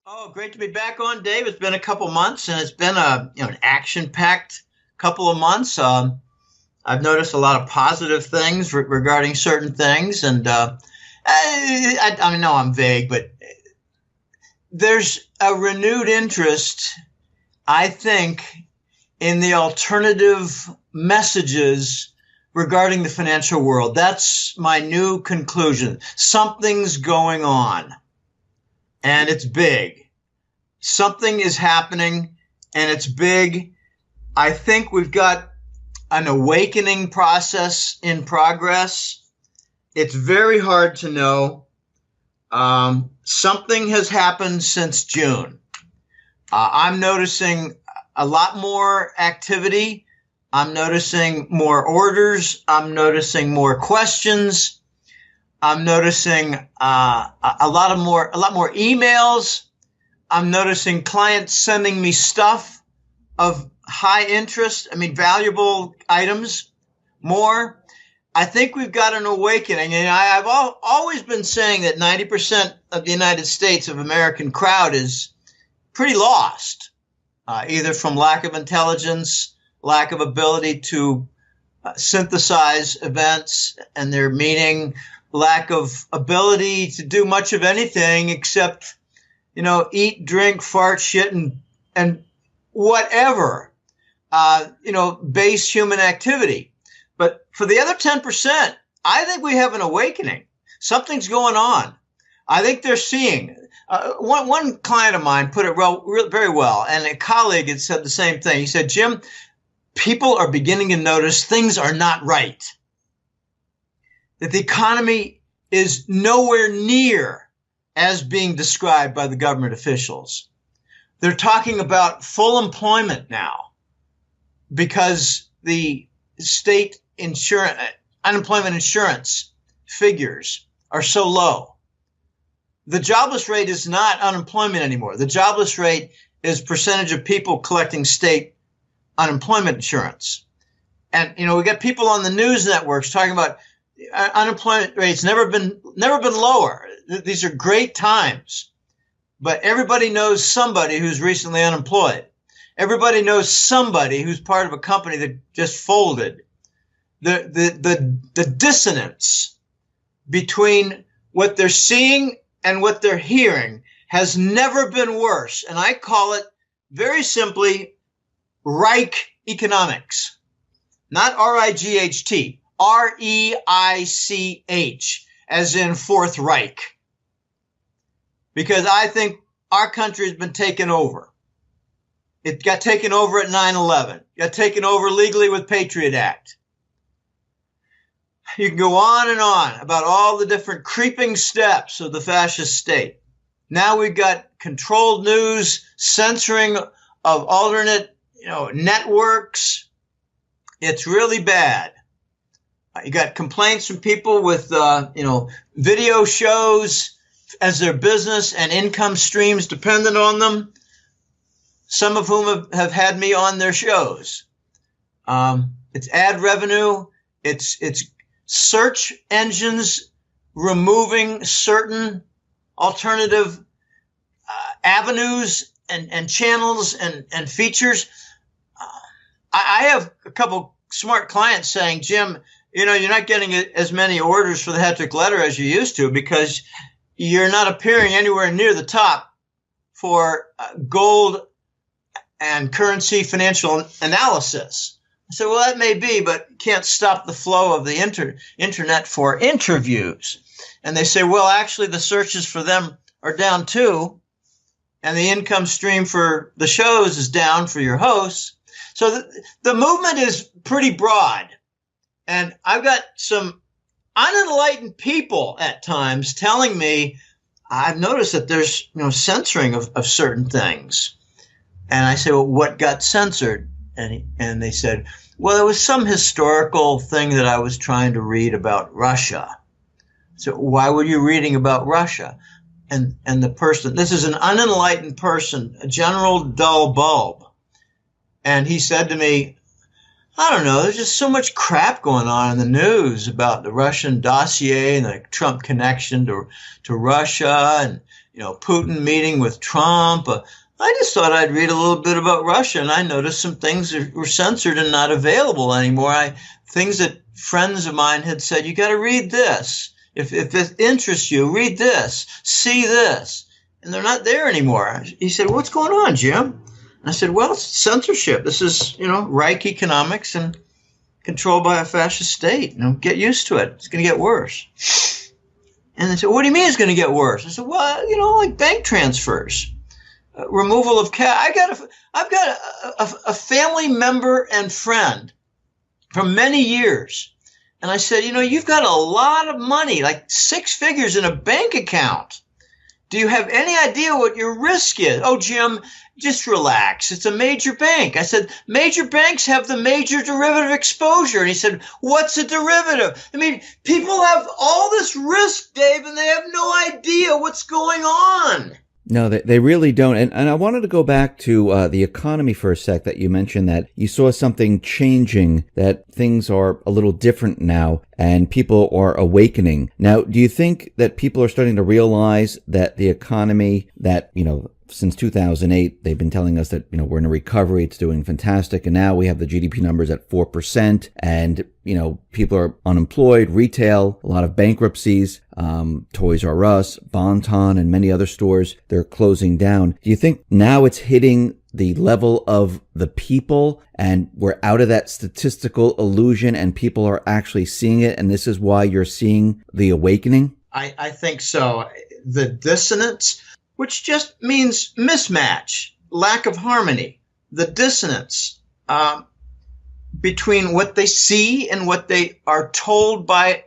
Oh, great to be back on, Dave. It's been a couple months, and it's been an action-packed couple of months. I've noticed a lot of positive things regarding certain things, and I know I'm vague, but there's a renewed interest, I think, in the alternative messages regarding the financial world. That's my new conclusion. Something's going on, and it's big. Something is happening, and it's big. I think we've got an awakening process in progress. It's very hard to know. Something has happened since June. I'm noticing a lot more activity. I'm noticing more orders. I'm noticing more questions. I'm noticing a lot more emails. I'm noticing clients sending me stuff of high interest. Valuable items more. I think we've got an awakening. And I've always been saying that 90% of the United States of American crowd is pretty lost, either from lack of intelligence, lack of ability to synthesize events and their meaning, lack of ability to do much of anything except, eat, drink, fart, shit, and whatever, base human activity. But for the other 10%, I think we have an awakening. Something's going on. I think they're seeing. One client of mine put it very well, and a colleague had said the same thing. He said, Jim, people are beginning to notice things are not right. That the economy is nowhere near as being described by the government officials. They're talking about full employment now because the state unemployment insurance figures are so low. The jobless rate is not unemployment anymore. The jobless rate is percentage of people collecting state unemployment insurance. And, we got people on the news networks talking about unemployment rates never been lower. These are great times. But everybody knows somebody who's recently unemployed. Everybody knows somebody who's part of a company that just folded. The dissonance between what they're seeing and what they're hearing has never been worse. And I call it very simply Reich economics. Not R-I-G-H-T. R-E-I-C-H, as in Fourth Reich. Because I think our country has been taken over. It got taken over at 9/11. Got taken over legally with Patriot Act. You can go on and on about all the different creeping steps of the fascist state. Now we've got controlled news, censoring of alternate, networks. It's really bad. You got complaints from people with, video shows as their business and income streams dependent on them. Some of whom have had me on their shows. It's ad revenue. It's search engines removing certain alternative avenues and channels and features. I have a couple smart clients saying, Jim, you're not getting as many orders for the Hetrick letter as you used to because you're not appearing anywhere near the top for gold and currency financial analysis. I said, well, that may be, but can't stop the flow of the internet for interviews. And they say, well, actually, the searches for them are down too. And the income stream for the shows is down for your hosts. So the movement is pretty broad. And I've got some unenlightened people at times telling me, I've noticed that there's censoring of certain things. And I say, well, what got censored? And they said, well, there was some historical thing that I was trying to read about Russia. So why were you reading about Russia? And the person, this is an unenlightened person, a general dull bulb. And he said to me, I don't know, there's just so much crap going on in the news about the Russian dossier and the Trump connection to Russia. Putin meeting with Trump. I just thought I'd read a little bit about Russia, and I noticed some things that were censored and not available anymore. Things that friends of mine had said, you got to read this. If it interests you, read this, see this. And they're not there anymore. He said, what's going on, Jim? And I said, well, it's censorship. This is, Reich economics and controlled by a fascist state. Get used to it. It's going to get worse. And they said, what do you mean it's going to get worse? I said, well, like bank transfers. Removal of cash. I've got a family member and friend from many years. And I said, you've got a lot of money, like 6 figures in a bank account. Do you have any idea what your risk is? Oh, Jim, just relax. It's a major bank. I said, major banks have the major derivative exposure. And he said, what's a derivative? I mean, people have all this risk, Dave, and they have no idea what's going on. No, they really don't. And I wanted to go back to the economy for a sec, that you mentioned that you saw something changing, that things are a little different now and people are awakening. Now, do you think that people are starting to realize that the economy that, since 2008, they've been telling us that, we're in a recovery, it's doing fantastic. And now we have the GDP numbers at 4%. And, people are unemployed, retail, a lot of bankruptcies, Toys R Us, Bon-Ton, and many other stores, they're closing down. Do you think now it's hitting the level of the people and we're out of that statistical illusion and people are actually seeing it? And this is why you're seeing the awakening? I think so. The dissonance, which just means mismatch, lack of harmony, the dissonance between what they see and what they are told by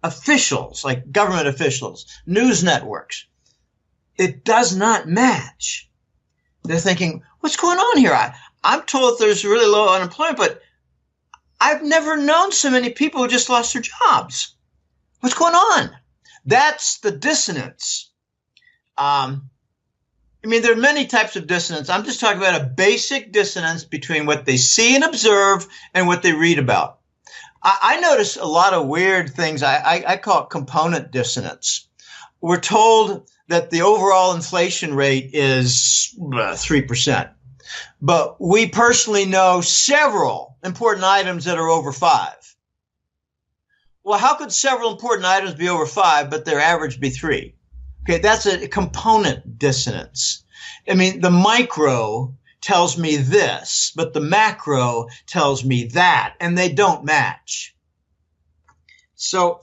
officials, like government officials, news networks. It does not match. They're thinking, what's going on here? I'm told there's really low unemployment, but I've never known so many people who just lost their jobs. What's going on? That's the dissonance. There are many types of dissonance. I'm just talking about a basic dissonance between what they see and observe and what they read about. I notice a lot of weird things. I call it component dissonance. We're told that the overall inflation rate is 3%. But we personally know several important items that are over 5. Well, how could several important items be over 5, but their average be 3? Okay, that's a component dissonance. The micro tells me this, but the macro tells me that, and they don't match. So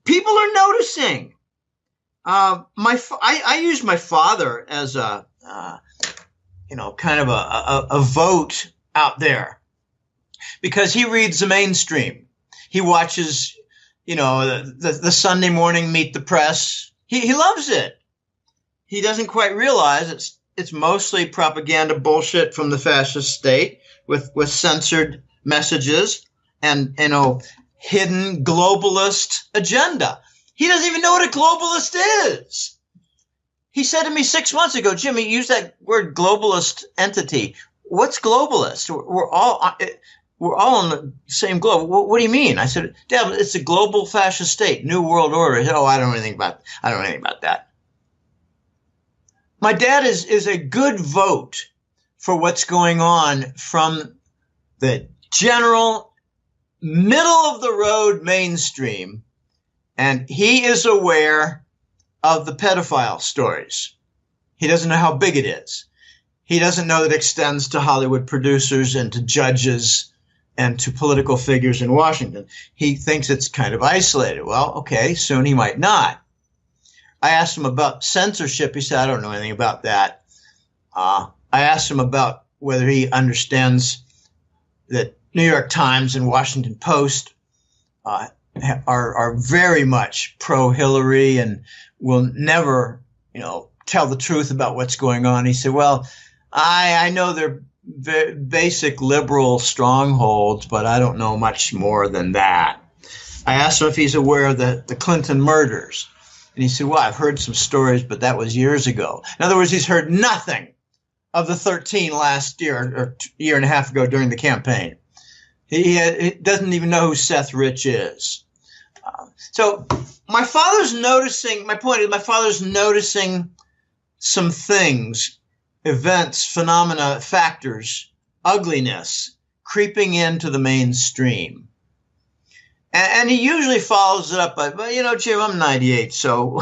people are noticing. I use my father as a kind of a vote out there, because he reads the mainstream. He watches, the Sunday morning Meet the Press. He loves it. He doesn't quite realize it's mostly propaganda bullshit from the fascist state with censored messages and, hidden globalist agenda. He doesn't even know what a globalist is. He said to me 6 months ago, Jimmy, use that word globalist entity. What's globalist? We're all on the same globe. What do you mean? I said, Dad, it's a global fascist state, new world order. He said, I don't know anything about that. My dad is a good vote for what's going on from the general middle of the road mainstream. And he is aware of the pedophile stories. He doesn't know how big it is. He doesn't know that it extends to Hollywood producers and to judges and to political figures in Washington. He thinks it's kind of isolated. Well, okay, soon he might not. I asked him about censorship. He said, I don't know anything about that. I asked him about whether he understands that New York Times and Washington Post are very much pro-Hillary and will never, tell the truth about what's going on. He said, well, I know they're basic liberal strongholds, but I don't know much more than that. I asked him if he's aware of the Clinton murders. And he said, well, I've heard some stories, but that was years ago. In other words, he's heard nothing of the 13 last year or year and a half ago during the campaign. He doesn't even know who Seth Rich is. So my point is, my father's noticing some things, events, phenomena, factors, ugliness creeping into the mainstream. And he usually follows it up by, well, Jim, I'm 98, so,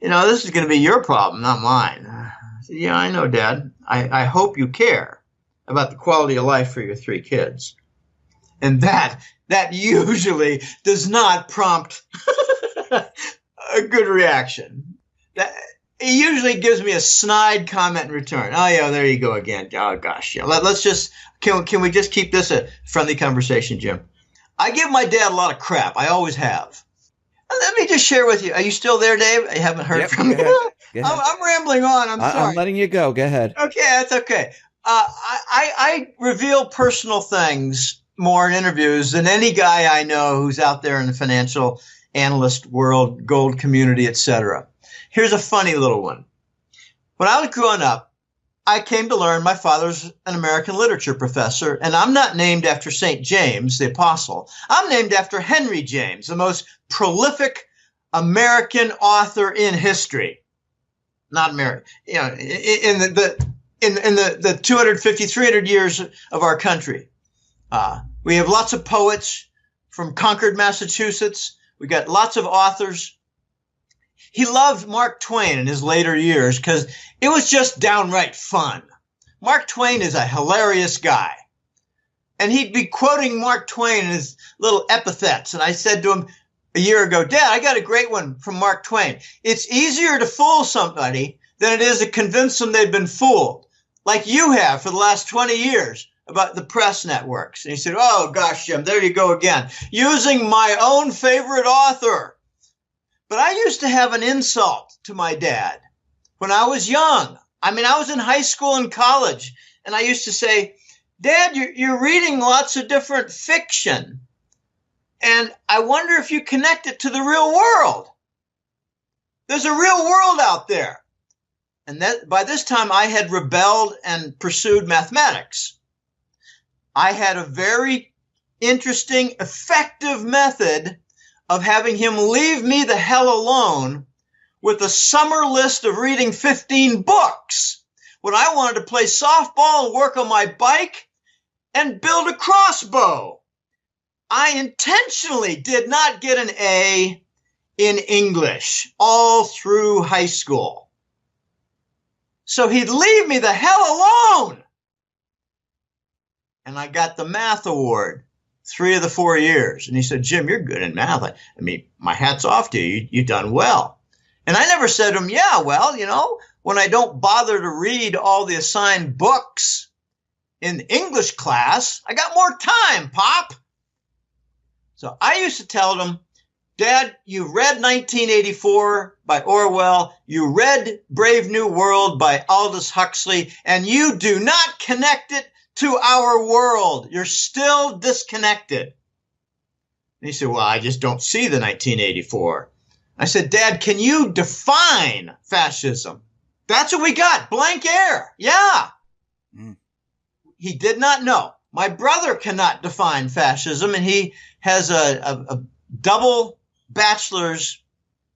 this is going to be your problem, not mine. I said, yeah, I know, Dad. I hope you care about the quality of life for your 3 kids. And that usually does not prompt a good reaction. It usually gives me a snide comment in return. Oh, yeah, there you go again. Oh, gosh. Yeah. Let's just, can we just keep this a friendly conversation, Jim? I give my dad a lot of crap. I always have. Let me just share with you. Are you still there, Dave? I haven't heard from you. Go ahead. I'm rambling on. I'm sorry. I'm letting you go. Go ahead. Okay, that's okay. I reveal personal things more in interviews than any guy I know who's out there in the financial analyst world, gold community, etc. Here's a funny little one. When I was growing up, I came to learn my father's an American literature professor, and I'm not named after St. James, the apostle. I'm named after Henry James, the most prolific American author in history. Not American, in the 250, 300 years of our country. We have lots of poets from Concord, Massachusetts. We got lots of authors. He loved Mark Twain in his later years because it was just downright fun. Mark Twain is a hilarious guy. And he'd be quoting Mark Twain in his little epithets. And I said to him a year ago, Dad, I got a great one from Mark Twain. It's easier to fool somebody than it is to convince them they've been fooled, like you have for the last 20 years about the press networks. And he said, oh, gosh, Jim, there you go again, using my own favorite author. But I used to have an insult to my dad when I was young. I was in high school and college, and I used to say, Dad, you're reading lots of different fiction, and I wonder if you connect it to the real world. There's a real world out there. And that by this time, I had rebelled and pursued mathematics. I had a very interesting, effective method of having him leave me the hell alone with a summer list of reading 15 books when I wanted to play softball and work on my bike and build a crossbow. I intentionally did not get an A in English all through high school. So he'd leave me the hell alone. And I got the math award 3 of the 4 years. And he said, Jim, you're good in math. My hat's off to you. You've done well. And I never said to him, yeah, well, when I don't bother to read all the assigned books in English class, I got more time, Pop. So I used to tell him, Dad, you read 1984 by Orwell. You read Brave New World by Aldous Huxley, and you do not connect it to our world. You're still disconnected. And he said, well, I just don't see the 1984. I said, Dad, can you define fascism? That's what we got. Blank air. Yeah. He did not know. My brother cannot define fascism, and he has a double bachelor's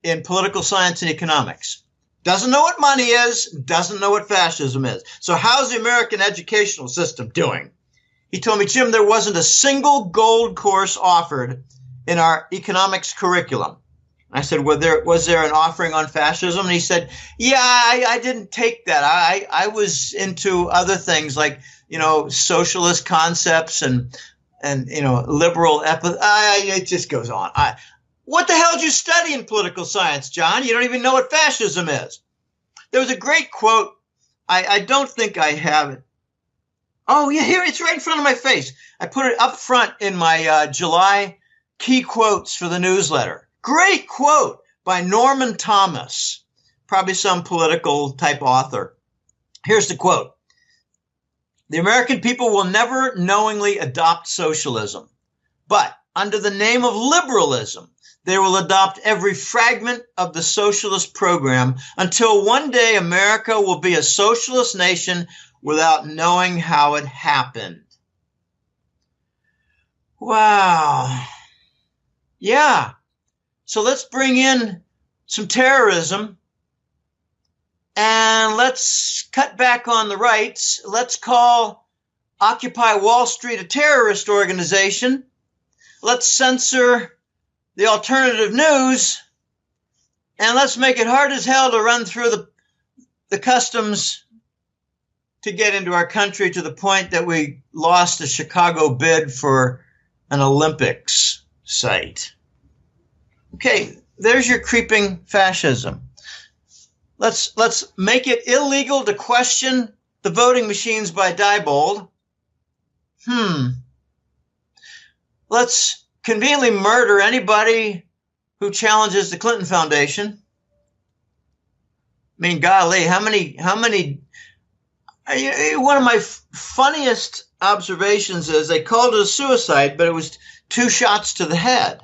in political science and economics. Doesn't know what money is, doesn't know what fascism is. So how's the American educational system doing? He told me, Jim, there wasn't a single gold course offered in our economics curriculum. I said, was there an offering on fascism? And he said, yeah, I didn't take that. I was into other things like, socialist concepts and liberal it just goes on. What the hell did you study in political science, John? You don't even know what fascism is. There was a great quote. I don't think I have it. Oh, yeah, here, it's right in front of my face. I put it up front in my July key quotes for the newsletter. Great quote by Norman Thomas, probably some political type author. Here's the quote. The American people will never knowingly adopt socialism, but under the name of liberalism, they will adopt every fragment of the socialist program until one day America will be a socialist nation without knowing how it happened. Wow. Yeah. So let's bring in some terrorism And let's cut back on the rights. Let's call Occupy Wall Street a terrorist organization. Let's censor the alternative news. And let's make it hard as hell to run through the customs to get into our country, to the point that we lost a Chicago bid for an Olympics site. Okay, there's your creeping fascism. Let's make it illegal to question the voting machines by Diebold. Let's conveniently murder anybody who challenges the Clinton Foundation. I mean, golly, how many? One of my funniest observations is they called it a suicide, but it was 2 shots to the head.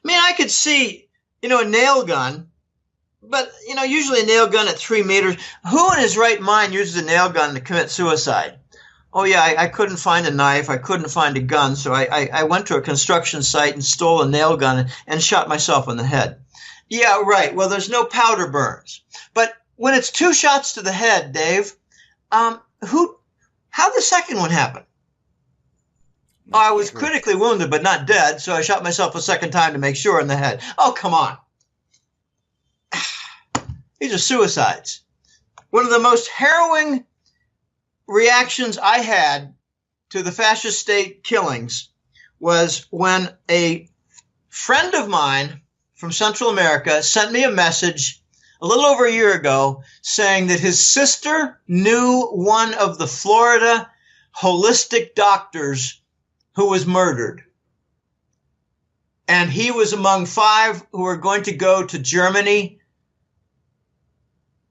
I mean, I could see, a nail gun, but, usually a nail gun at 3 meters. Who in his right mind uses a nail gun to commit suicide? Oh, yeah, I couldn't find a knife. I couldn't find a gun. So I went to a construction site and stole a nail gun and shot myself in the head. Yeah, right. Well, there's no powder burns. But when it's 2 shots to the head, Dave, how the second one happen? Oh, I was critically wounded, but not dead. So I shot myself a second time to make sure in the head. Oh, come on. These are suicides. One of the most harrowing reactions I had to the fascist state killings was when a friend of mine from Central America sent me a message a little over a year ago saying that his sister knew one of the Florida holistic doctors who was murdered. And he was among 5 who were going to go to Germany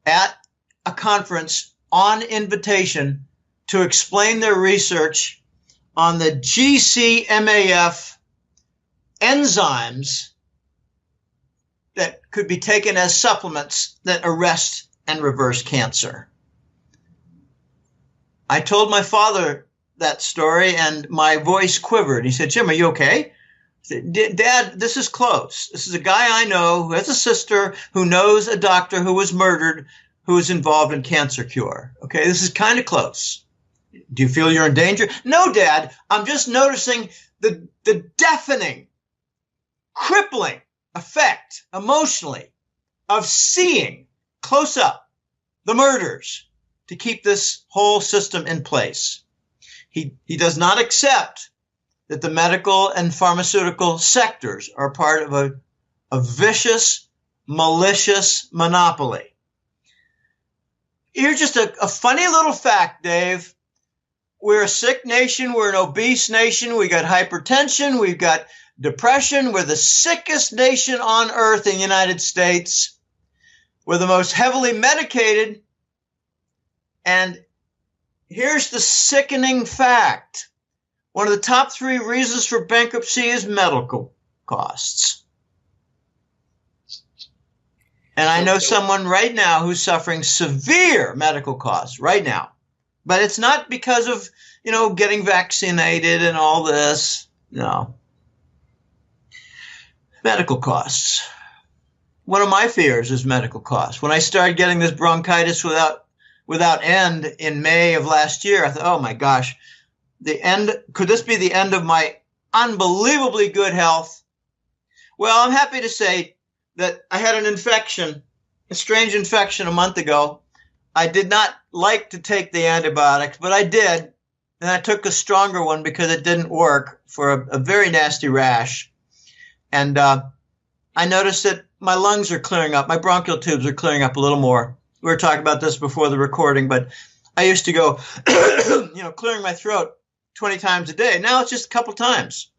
at a conference on invitation to explain their research on the GCMAF enzymes that could be taken as supplements that arrest and reverse cancer. I told my father that story and my voice quivered. He said, "Jim, are you okay?" I said, "Dad, this is close. This is a guy I know who has a sister who knows a doctor who was murdered who was involved in cancer cure. Okay, this is kind of close. Do you feel you're in danger?" "No, Dad, I'm just noticing the deafening, crippling effect emotionally of seeing close up the murders to keep this whole system in place." He does not accept that the medical and pharmaceutical sectors are part of a vicious, malicious monopoly. Here's just a funny little fact, Dave. We're a sick nation. We're an obese nation. We got hypertension. We've got depression. We're the sickest nation on earth in the United States. We're the most heavily medicated. And here's the sickening fact. One of the top 3 reasons for bankruptcy is medical costs. And I know someone right now who's suffering severe medical costs right now. But it's not because of, getting vaccinated and all this. No. Medical costs. One of my fears is medical costs. When I started getting this bronchitis without end in May of last year, I thought, oh my gosh, could this be the end of my unbelievably good health? Well, I'm happy to say that I had an infection, a strange infection a month ago. I did not like to take the antibiotics, but I did. And I took a stronger one because it didn't work for a very nasty rash. And I noticed that my lungs are clearing up. My bronchial tubes are clearing up a little more. We were talking about this before the recording, but I used to go, clearing my throat 20 times a day. Now it's just a couple times.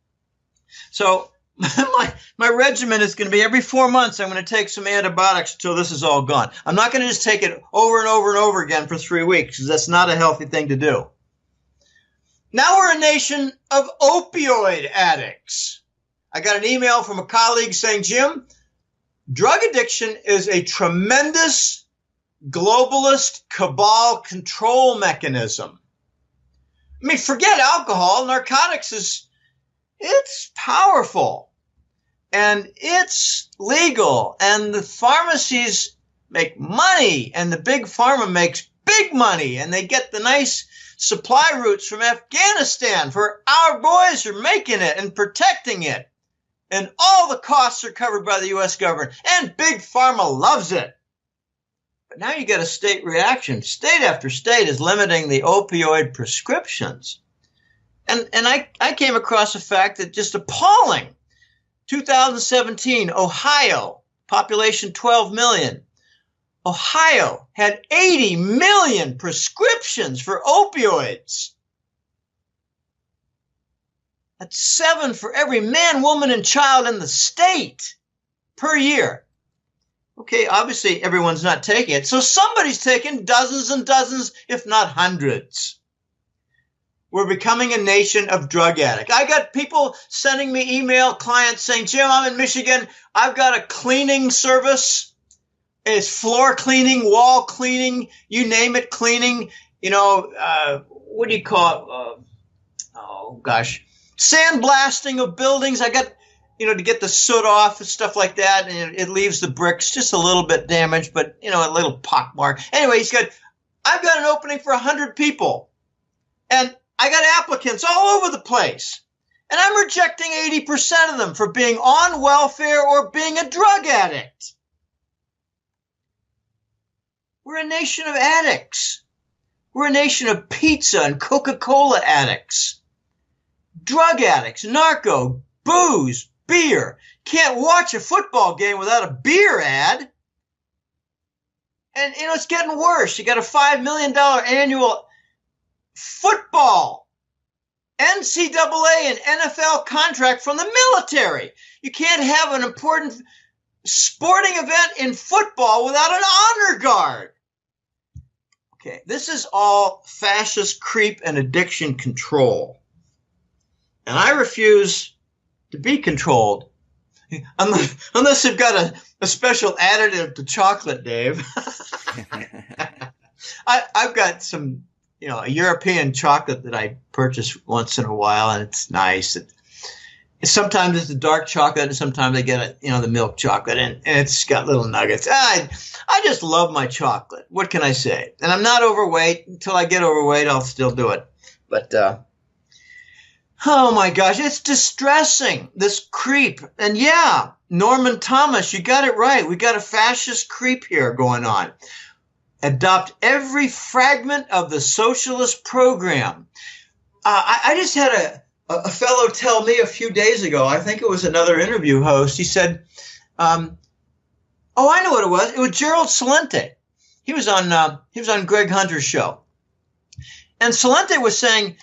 So my regimen is going to be every 4 months, I'm going to take some antibiotics until this is all gone. I'm not going to just take it over and over and over again for 3 weeks, because that's not a healthy thing to do. Now we're a nation of opioid addicts. I got an email from a colleague saying, "Jim, drug addiction is a tremendous globalist cabal control mechanism." I mean, forget alcohol. Narcotics it's powerful and it's legal, and the pharmacies make money, and the big pharma makes big money, and they get the nice supply routes from Afghanistan for our boys are making it and protecting it. And all the costs are covered by the U.S. government, and big pharma loves it. But now you get a state reaction. State after state is limiting the opioid prescriptions. And I came across a fact that just appalling. 2017, Ohio, population 12 million. Ohio had 80 million prescriptions for opioids. That's 7 for every man, woman, and child in the state per year. Okay, obviously everyone's not taking it. So somebody's taking dozens and dozens, if not hundreds. We're becoming a nation of drug addicts. I got people sending me email, clients saying, Jim, I'm in Michigan. I've got a cleaning service. It's floor cleaning, wall cleaning, you name it, cleaning. What do you call it? Sandblasting of buildings. I got, to get the soot off and stuff like that. And it leaves the bricks just a little bit damaged, but, a little pockmark. Anyway, I've got an opening for 100 people. And I got applicants all over the place. And I'm rejecting 80% of them for being on welfare or being a drug addict. We're a nation of addicts. We're a nation of pizza and Coca-Cola addicts. Drug addicts, narco, booze, beer. Can't watch a football game without a beer ad. And, it's getting worse. You got a $5 million annual football, NCAA and NFL contract from the military. You can't have an important sporting event in football without an honor guard. Okay, this is all fascist creep and addiction control. And I refuse to be controlled unless you've got a special additive to chocolate, Dave. I've got some, a European chocolate that I purchase once in a while, and it's nice. Sometimes it's the dark chocolate, and sometimes I get the milk chocolate, and it's got little nuggets. I just love my chocolate. What can I say? And I'm not overweight. Until I get overweight, I'll still do it. But, oh my gosh, it's distressing, this creep. And yeah, Norman Thomas, you got it right. We got a fascist creep here going on. Adopt every fragment of the socialist program. I just had a fellow tell me a few days ago, I think it was another interview host, he said, I know what it was. It was Gerald Celente. He was on Greg Hunter's show. And Celente was saying,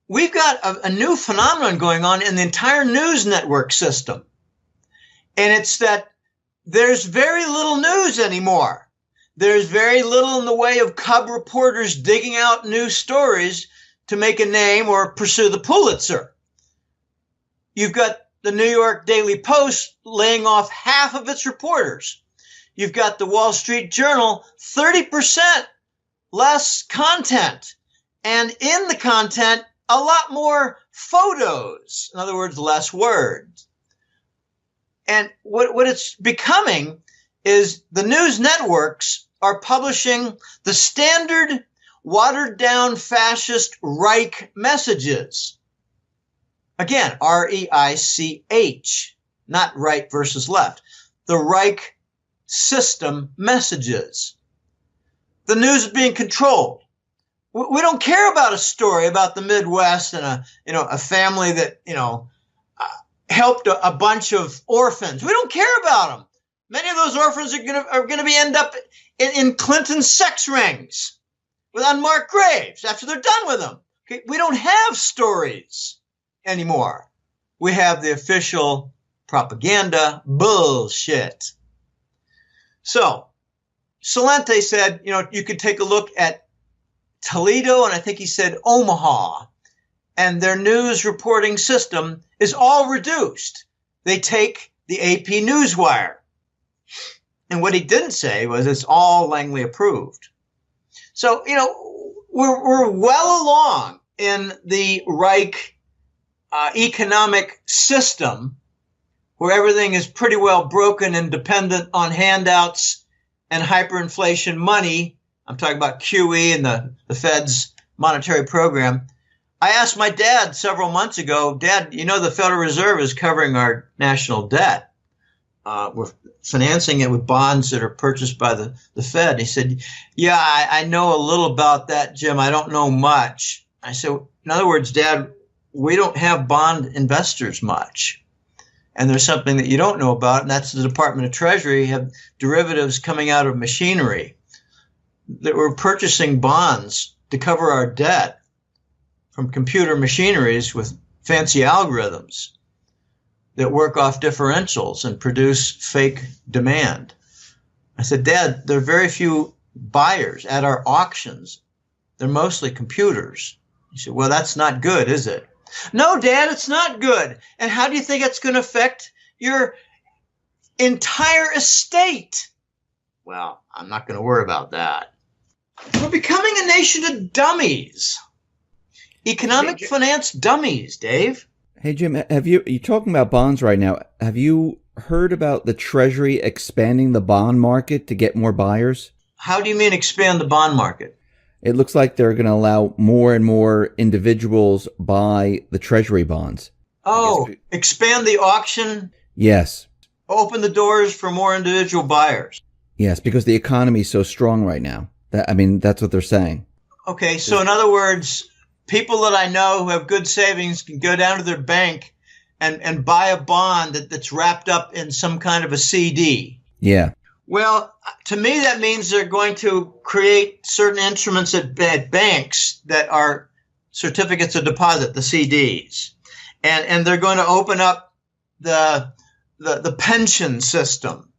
we've got a new phenomenon going on in the entire news network system. And it's that there's very little news anymore. There's very little in the way of cub reporters digging out new stories to make a name or pursue the Pulitzer. You've got the New York Daily Post laying off half of its reporters. You've got the Wall Street Journal, 30% less content. And in the content, a lot more photos. In other words, less words. And what it's becoming is the news networks are publishing the standard watered-down fascist Reich messages. Again, R-E-I-C-H, not right versus left. The Reich system messages. The news is being controlled. We don't care about a story about the Midwest and a family that helped a bunch of orphans. We don't care about them. Many of those orphans are going to end up in Clinton's sex rings with unmarked graves after they're done with them. Okay? We don't have stories anymore. We have the official propaganda bullshit. So, Celente said, you could take a look at Toledo, and I think he said Omaha, and their news reporting system is all reduced. They take the AP Newswire. And what he didn't say was it's all Langley approved. So, we're well along in the Reich economic system where everything is pretty well broken and dependent on handouts and hyperinflation money, I'm talking about QE and the Fed's monetary program. I asked my dad several months ago, Dad, you know the Federal Reserve is covering our national debt. We're financing it with bonds that are purchased by the Fed. He said, yeah, I know a little about that, Jim. I don't know much. I said, in other words, Dad, we don't have bond investors much. And there's something that you don't know about, and that's the Department of Treasury have derivatives coming out of machinery that we're purchasing bonds to cover our debt from computer machineries with fancy algorithms that work off differentials and produce fake demand. I said, Dad, there are very few buyers at our auctions. They're mostly computers. He said, well, that's not good, is it? No, Dad, it's not good. And how do you think it's going to affect your entire estate? Well, I'm not going to worry about that. We're becoming a nation of dummies. Economic finance dummies, Dave. Hey, Jim, you're talking about bonds right now. Have you heard about the Treasury expanding the bond market to get more buyers? How do you mean expand the bond market? It looks like they're going to allow more and more individuals buy the Treasury bonds. Oh, expand the auction? Yes. Open the doors for more individual buyers? Yes, because the economy is so strong right now. That's what they're saying. Okay, so in other words, people that I know who have good savings can go down to their bank and buy a bond that's wrapped up in some kind of a CD. Yeah. Well, to me, that means they're going to create certain instruments at banks that are certificates of deposit, the CDs. And they're going to open up the pension system.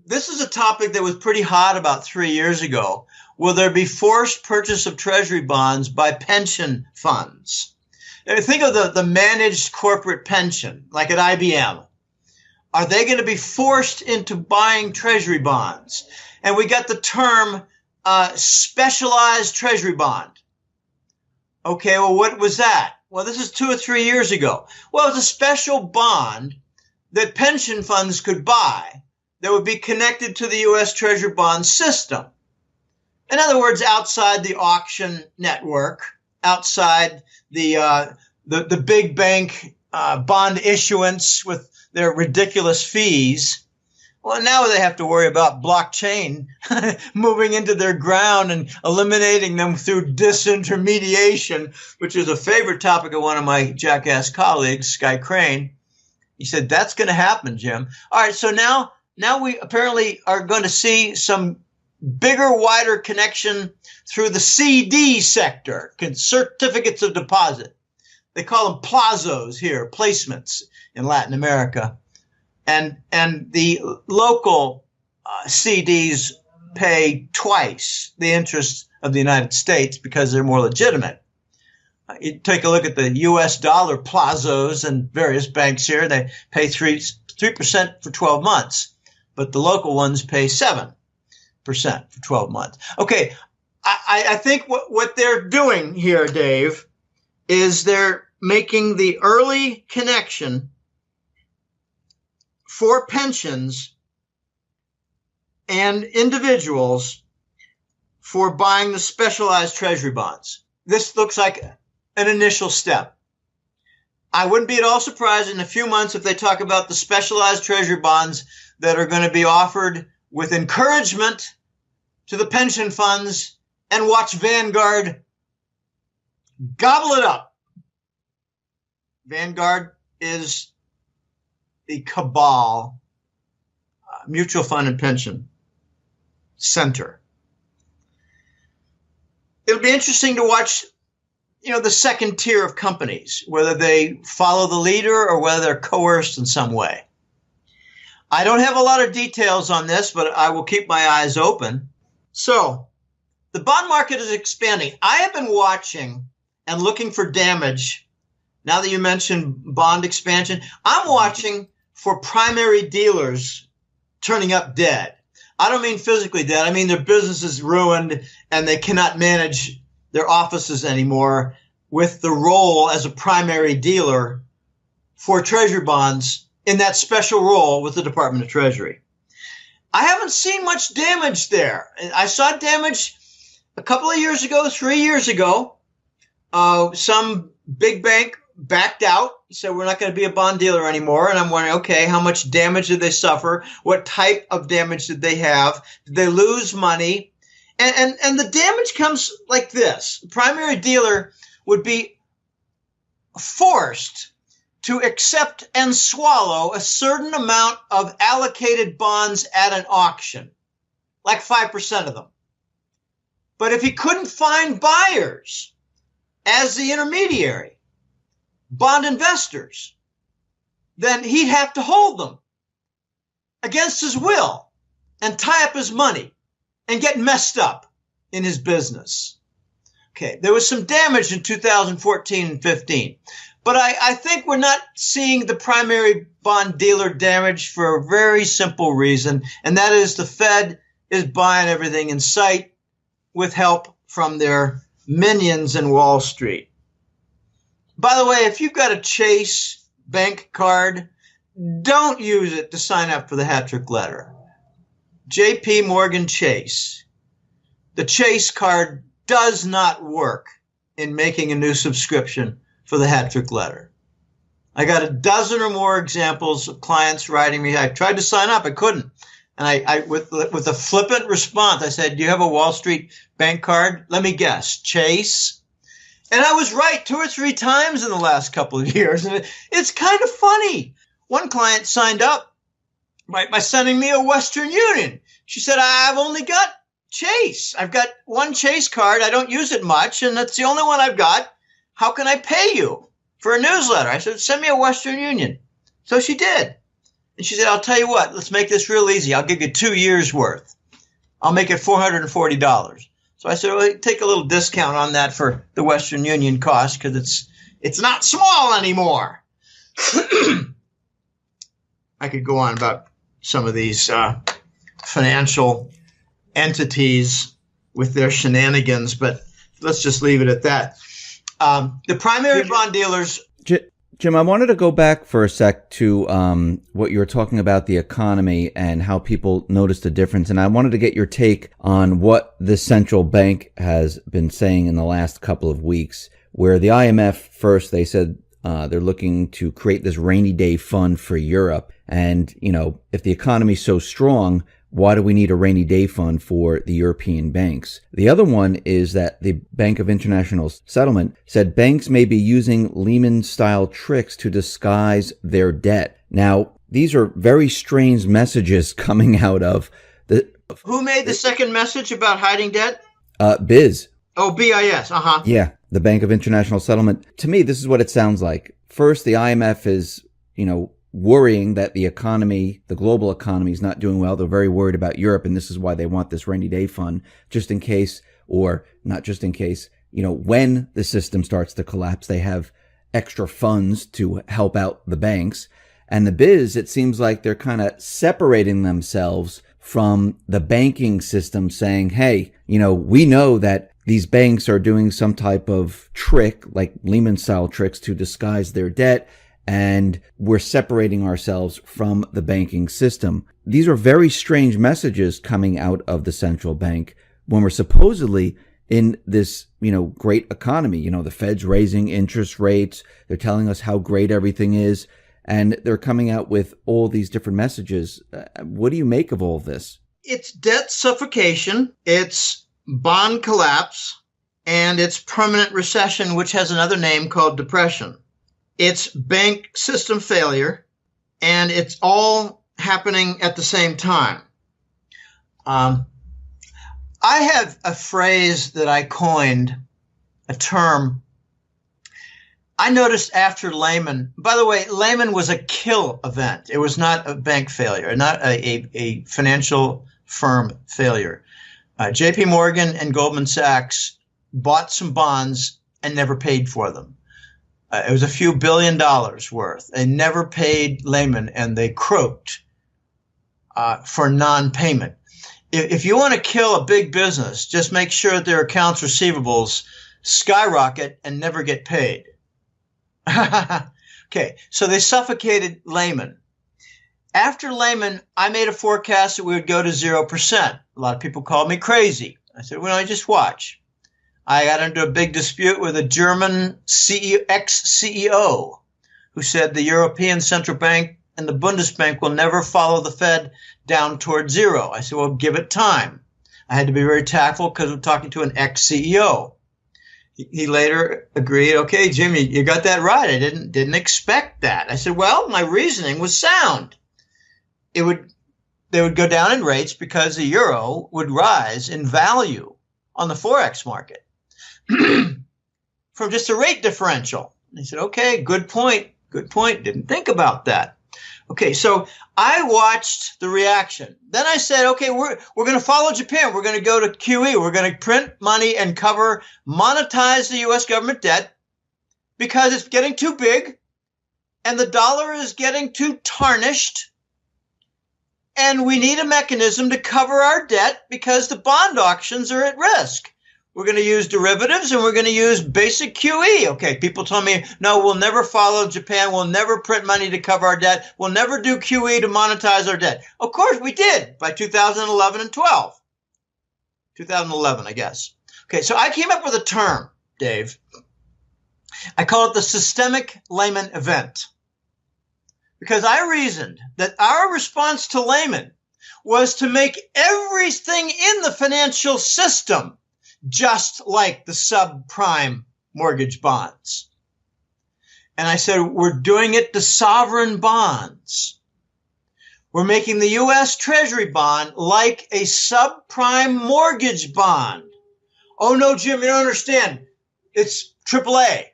This is a topic that was pretty hot about 3 years ago. Will there be forced purchase of Treasury bonds by pension funds? Think of the managed corporate pension, like at IBM. Are they going to be forced into buying Treasury bonds? And we got the term specialized Treasury bond. Okay, well, what was that? Well, this is 2 or 3 years ago. Well, it was a special bond that pension funds could buy that would be connected to the U.S. Treasury bond system. In other words, outside the auction network, outside the big bank bond issuance with their ridiculous fees. Well, now they have to worry about blockchain moving into their ground and eliminating them through disintermediation, which is a favorite topic of one of my jackass colleagues, Sky Crane. He said, that's going to happen, Jim. All right, so now we apparently are going to see some bigger, wider connection through the CD sector, certificates of deposit. They call them plazos here, placements in Latin America. And the local CDs pay twice the interest of the United States because they're more legitimate. You take a look at the U.S. dollar plazos and various banks here. They pay 3% for 12 months, but the local ones pay 7% for 12 months. Okay, I think what they're doing here, Dave, is they're making the early connection for pensions and individuals for buying the specialized Treasury bonds. This looks like an initial step. I wouldn't be at all surprised in a few months if they talk about the specialized Treasury bonds that are going to be offered with encouragement to the pension funds, and watch Vanguard gobble it up. Vanguard is the cabal, mutual fund and pension center. It'll be interesting to watch, the second tier of companies, whether they follow the leader or whether they're coerced in some way. I don't have a lot of details on this, but I will keep my eyes open. So, the bond market is expanding. I have been watching and looking for damage. Now that you mentioned bond expansion, I'm watching for primary dealers turning up dead. I don't mean physically dead. I mean their business is ruined and they cannot manage their offices anymore with the role as a primary dealer for Treasury bonds in that special role with the Department of Treasury. I haven't seen much damage there. I saw damage a couple of years ago, 3 years ago. Some big bank backed out, said we're not going to be a bond dealer anymore. And I'm wondering, okay, how much damage did they suffer? What type of damage did they have? Did they lose money? And the damage comes like this. The primary dealer would be forced to accept and swallow a certain amount of allocated bonds at an auction, like 5% of them. But if he couldn't find buyers as the intermediary, bond investors, then he'd have to hold them against his will and tie up his money and get messed up in his business. Okay, there was some damage in 2014 and 15. But I think we're not seeing the primary bond dealer damage for a very simple reason, and that is the Fed is buying everything in sight with help from their minions in Wall Street. By the way, if you've got a Chase bank card, don't use it to sign up for the hat trick letter. JP Morgan Chase. The Chase card does not work in making a new subscription for the hat trick letter. I got a dozen or more examples of clients writing me. I tried to sign up, I couldn't. And I with a flippant response, I said, do you have a Wall Street bank card? Let me guess, Chase? And I was right 2 or 3 times in the last couple of years. And it's kind of funny. One client signed up by sending me a Western Union. She said, I've only got Chase. I've got one Chase card. I don't use it much, and that's the only one I've got. How can I pay you for a newsletter? I said, send me a Western Union. So she did. And she said, I'll tell you what, let's make this real easy. I'll give you 2 years worth. I'll make it $440. So I said, well, take a little discount on that for the Western Union cost because it's not small anymore. I could go on about some of these financial entities with their shenanigans, but let's just leave it at that. The primary bond dealers. Jim, I wanted to go back for a sec to what you were talking about, the economy and how people noticed a difference. And I wanted to get your take on what the central bank has been saying in the last couple of weeks, where the IMF first, they said they're looking to create this rainy day fund for Europe. And, you know, if the economy's so strong, why do we need a rainy day fund for the European banks? The other one is that the Bank of International Settlement said banks may be using Lehman-style tricks to disguise their debt. Now, these are very strange messages coming out of the... Who made the second message about hiding debt? BIS. Oh, BIS, uh-huh. Yeah, the Bank of International Settlement. To me, this is what it sounds like. First, the IMF is, worrying that the economy, the global economy, is not doing well. They're very worried about Europe, and this is why they want this rainy day fund, just in case, or not just in case, when the system starts to collapse, they have extra funds to help out the banks. And the BIS, it seems like they're kind of separating themselves from the banking system, saying, hey, we know that these banks are doing some type of trick, like Lehman-style tricks, to disguise their debt, and we're separating ourselves from the banking system. These are very strange messages coming out of the central bank when we're supposedly in this, great economy. The Fed's raising interest rates. They're telling us how great everything is, and they're coming out with all these different messages. What do you make of all of this? It's debt suffocation. It's bond collapse, and it's permanent recession, which has another name called depression. It's bank system failure, and it's all happening at the same time. I have a phrase that I coined, a term. I noticed after Lehman, by the way, Lehman was a kill event. It was not a bank failure, not a financial firm failure. JP Morgan and Goldman Sachs bought some bonds and never paid for them. It was a few $1 billion worth. They never paid Lehman, and they croaked for non-payment. If you want to kill a big business, just make sure that their accounts receivables skyrocket and never get paid. Okay, so they suffocated Lehman. After Lehman, I made a forecast that we would go to 0%. A lot of people called me crazy. I said, well, just watch. I got into a big dispute with a German ex-CEO who said the European Central Bank and the Bundesbank will never follow the Fed down toward zero. I said, well, give it time. I had to be very tactful because I'm talking to an ex-CEO. He later agreed, okay, Jimmy, you got that right. I didn't expect that. I said, well, my reasoning was sound. They would go down in rates because the euro would rise in value on the Forex market from just a rate differential. And he said, okay, good point. Good point. Didn't think about that. Okay, so I watched the reaction. Then I said, okay, we're going to follow Japan. We're going to go to QE. We're going to print money and monetize the U.S. government debt because it's getting too big and the dollar is getting too tarnished. And we need a mechanism to cover our debt because the bond auctions are at risk. We're going to use derivatives and we're going to use basic QE. Okay, people told me, no, we'll never follow Japan. We'll never print money to cover our debt. We'll never do QE to monetize our debt. Of course, we did by 2011 and 12. 2011, I guess. Okay, so I came up with a term, Dave. I call it the systemic Lehman event. Because I reasoned that our response to Lehman was to make everything in the financial system just like the subprime mortgage bonds. And I said, we're doing it to sovereign bonds. We're making the U.S. Treasury bond like a subprime mortgage bond. Oh, no, Jim, you don't understand. It's AAA.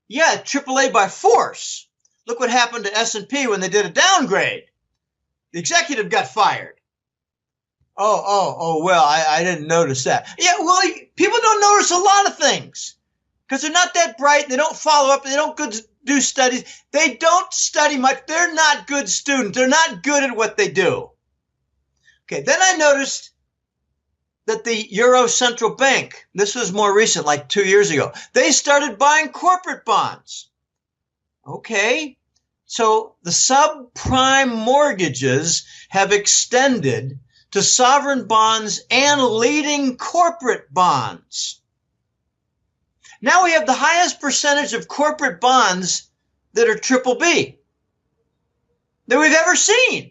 Yeah, AAA by force. Look what happened to S&P when they did a downgrade. The executive got fired. Well, I didn't notice that. Yeah, well, people don't notice a lot of things because they're not that bright. They don't follow up. They don't do studies. They don't study much. They're not good students. They're not good at what they do. Okay, then I noticed that the Euro Central Bank, this was more recent, like 2 years ago, they started buying corporate bonds. Okay, so the subprime mortgages have extended to sovereign bonds and leading corporate bonds. Now we have the highest percentage of corporate bonds that are BBB that we've ever seen.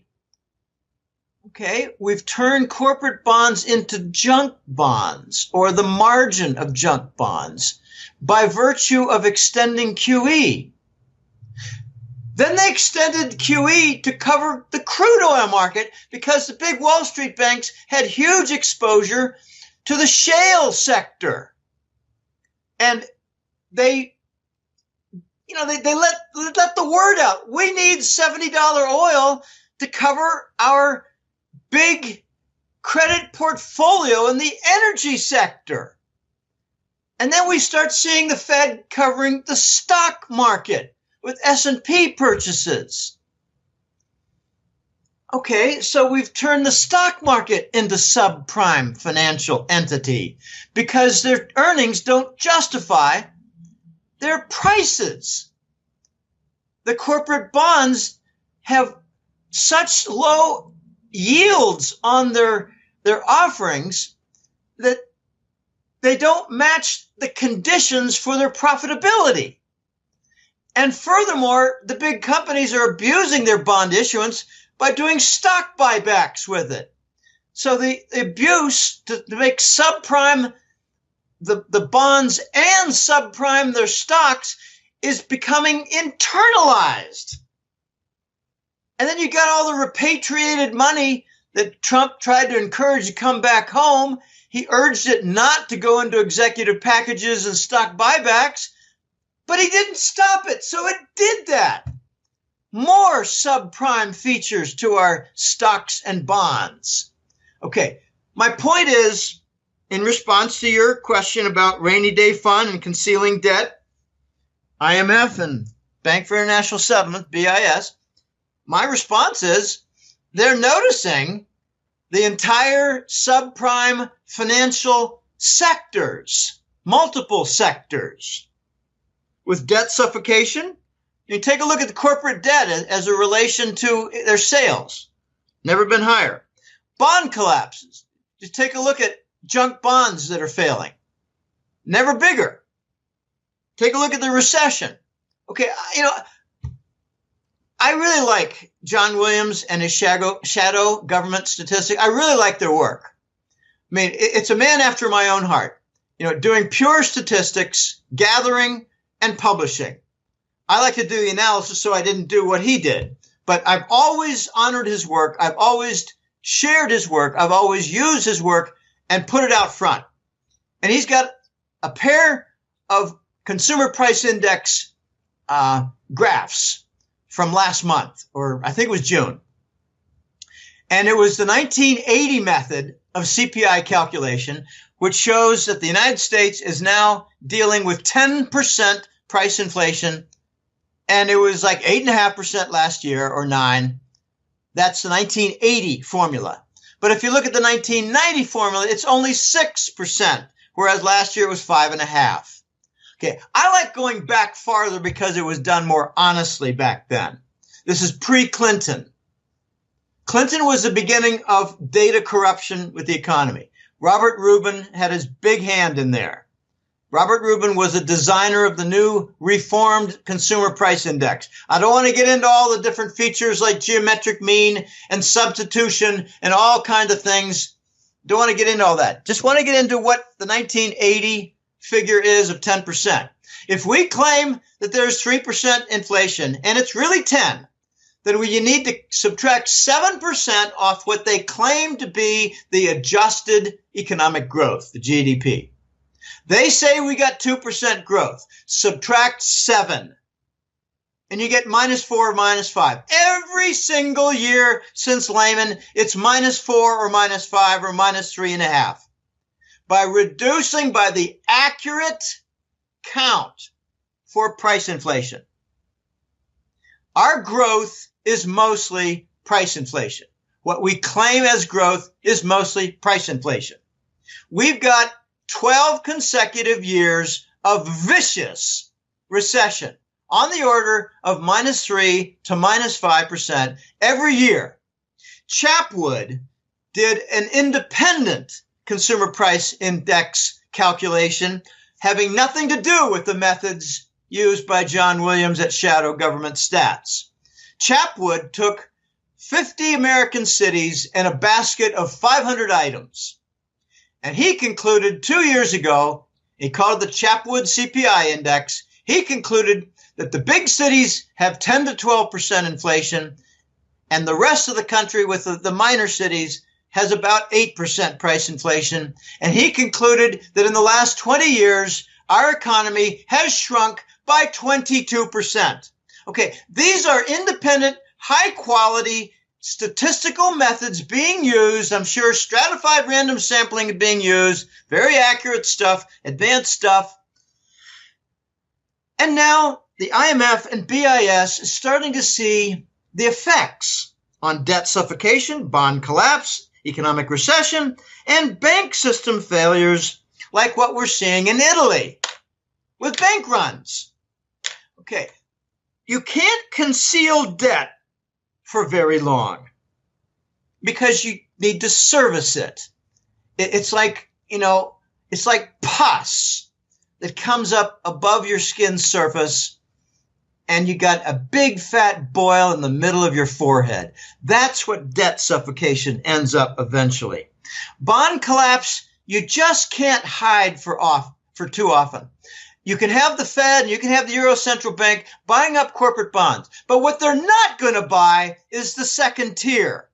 Okay, we've turned corporate bonds into junk bonds or the margin of junk bonds by virtue of extending QE. Then they extended QE to cover the crude oil market because the big Wall Street banks had huge exposure to the shale sector. And they let the word out. We need $70 oil to cover our big credit portfolio in the energy sector. And then we start seeing the Fed covering the stock market with S&P purchases. Okay, so we've turned the stock market into subprime financial entity because their earnings don't justify their prices. The corporate bonds have such low yields on their offerings that they don't match the conditions for their profitability. And furthermore, the big companies are abusing their bond issuance by doing stock buybacks with it. So the abuse to make subprime the bonds and subprime their stocks is becoming internalized. And then you got all the repatriated money that Trump tried to encourage to come back home. He urged it not to go into executive packages and stock buybacks. But he didn't stop it, so it did that. More subprime features to our stocks and bonds. Okay, my point is, in response to your question about rainy day fund and concealing debt, IMF and Bank for International Settlement, BIS, my response is they're noticing the entire subprime financial sectors, multiple sectors, with debt suffocation You take a look at the corporate debt as a relation to their sales. Never been higher. Bond collapses. Just take a look at junk bonds that are failing. Never bigger. Take a look at the recession. Okay, I really like John Williams and his shadow government statistic. I really like their work. I mean, it's a man after my own heart. Doing pure statistics, gathering, and publishing. I like to do the analysis, so I didn't do what he did. But I've always honored his work. I've always shared his work. I've always used his work and put it out front. And he's got a pair of consumer price index graphs from last month, or I think it was June. And it was the 1980 method of CPI calculation, which shows that the United States is now dealing with 10% price inflation. And it was like 8.5% last year, or 9%. That's the 1980 formula. But if you look at the 1990 formula, it's only 6%, whereas last year it was 5.5%. Okay, I like going back farther because it was done more honestly back then. This is pre-Clinton. Clinton was the beginning of data corruption with the economy. Robert Rubin had his big hand in there. Robert Rubin was a designer of the new reformed consumer price index. I don't want to get into all the different features like geometric mean and substitution and all kinds of things. Don't want to get into all that. Just want to get into what the 1980 figure is of 10%. If we claim that there's 3% inflation and it's really 10, then you need to subtract 7% off what they claim to be the adjusted economic growth, the GDP. They say we got 2% growth. Subtract 7. And you get -4 or -5. Every single year since Lehman, it's -4 or -5 or -3.5. By reducing by the accurate count for price inflation. Our growth is mostly price inflation. What we claim as growth is mostly price inflation. We've got 12 consecutive years of vicious recession on the order of -3 to -5% every year. Chapwood did an independent consumer price index calculation having nothing to do with the methods used by John Williams at Shadow Government Stats. Chapwood took 50 American cities and a basket of 500 items. And he concluded 2 years ago, he called it the Chapwood CPI index. He concluded that the big cities have 10 to 12% inflation, and the rest of the country with the minor cities has about 8% price inflation. And he concluded that in the last 20 years, our economy has shrunk by 22%. Okay, these are independent, high-quality statistical methods being used. I'm sure stratified random sampling being used, very accurate stuff, advanced stuff. And now the IMF and BIS is starting to see the effects on debt suffocation, bond collapse, economic recession, and bank system failures like what we're seeing in Italy with bank runs. Okay, you can't conceal debt for very long because you need to service it. It's like, it's like pus that comes up above your skin surface and you got a big fat boil in the middle of your forehead. That's what debt suffocation ends up eventually. Bond collapse, you just can't hide for too often. You can have the Fed and you can have the Euro Central Bank buying up corporate bonds. But what they're not going to buy is the second tier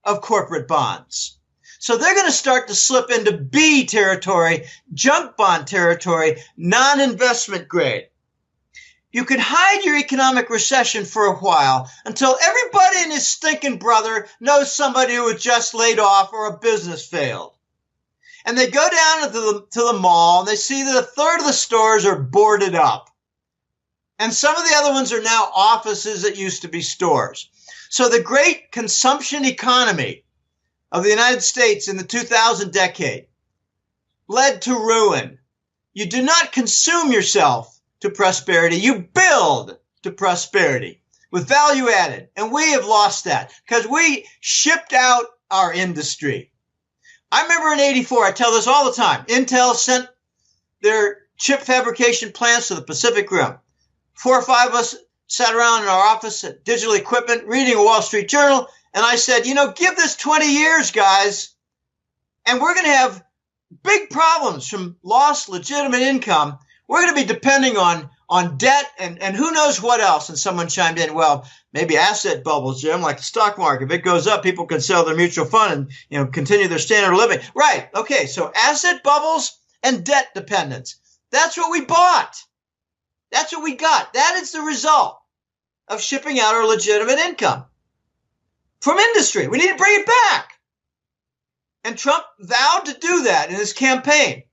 of corporate bonds. So they're going to start to slip into B territory, junk bond territory, non-investment grade. You can hide your economic recession for a while until everybody and his stinking brother knows somebody who was just laid off or a business failed. And they go down to the mall and they see that a third of the stores are boarded up. And some of the other ones are now offices that used to be stores. So the great consumption economy of the United States in the 2000 decade led to ruin. You do not consume yourself to prosperity. You build to prosperity with value added. And we have lost that because we shipped out our industry. I remember in 84, I tell this all the time, Intel sent their chip fabrication plants to the Pacific Rim. 4 or 5 of us sat around in our office at Digital Equipment reading a Wall Street Journal. And I said, give this 20 years, guys, and we're going to have big problems from lost legitimate income. We're going to be depending on debt and who knows what else. And someone chimed in, well, maybe asset bubbles, Jim, like the stock market. If it goes up, people can sell their mutual fund and continue their standard of living. Right. Okay. So asset bubbles and debt dependence. That's what we bought. That's what we got. That is the result of shipping out our legitimate income from industry. We need to bring it back. And Trump vowed to do that in his campaign.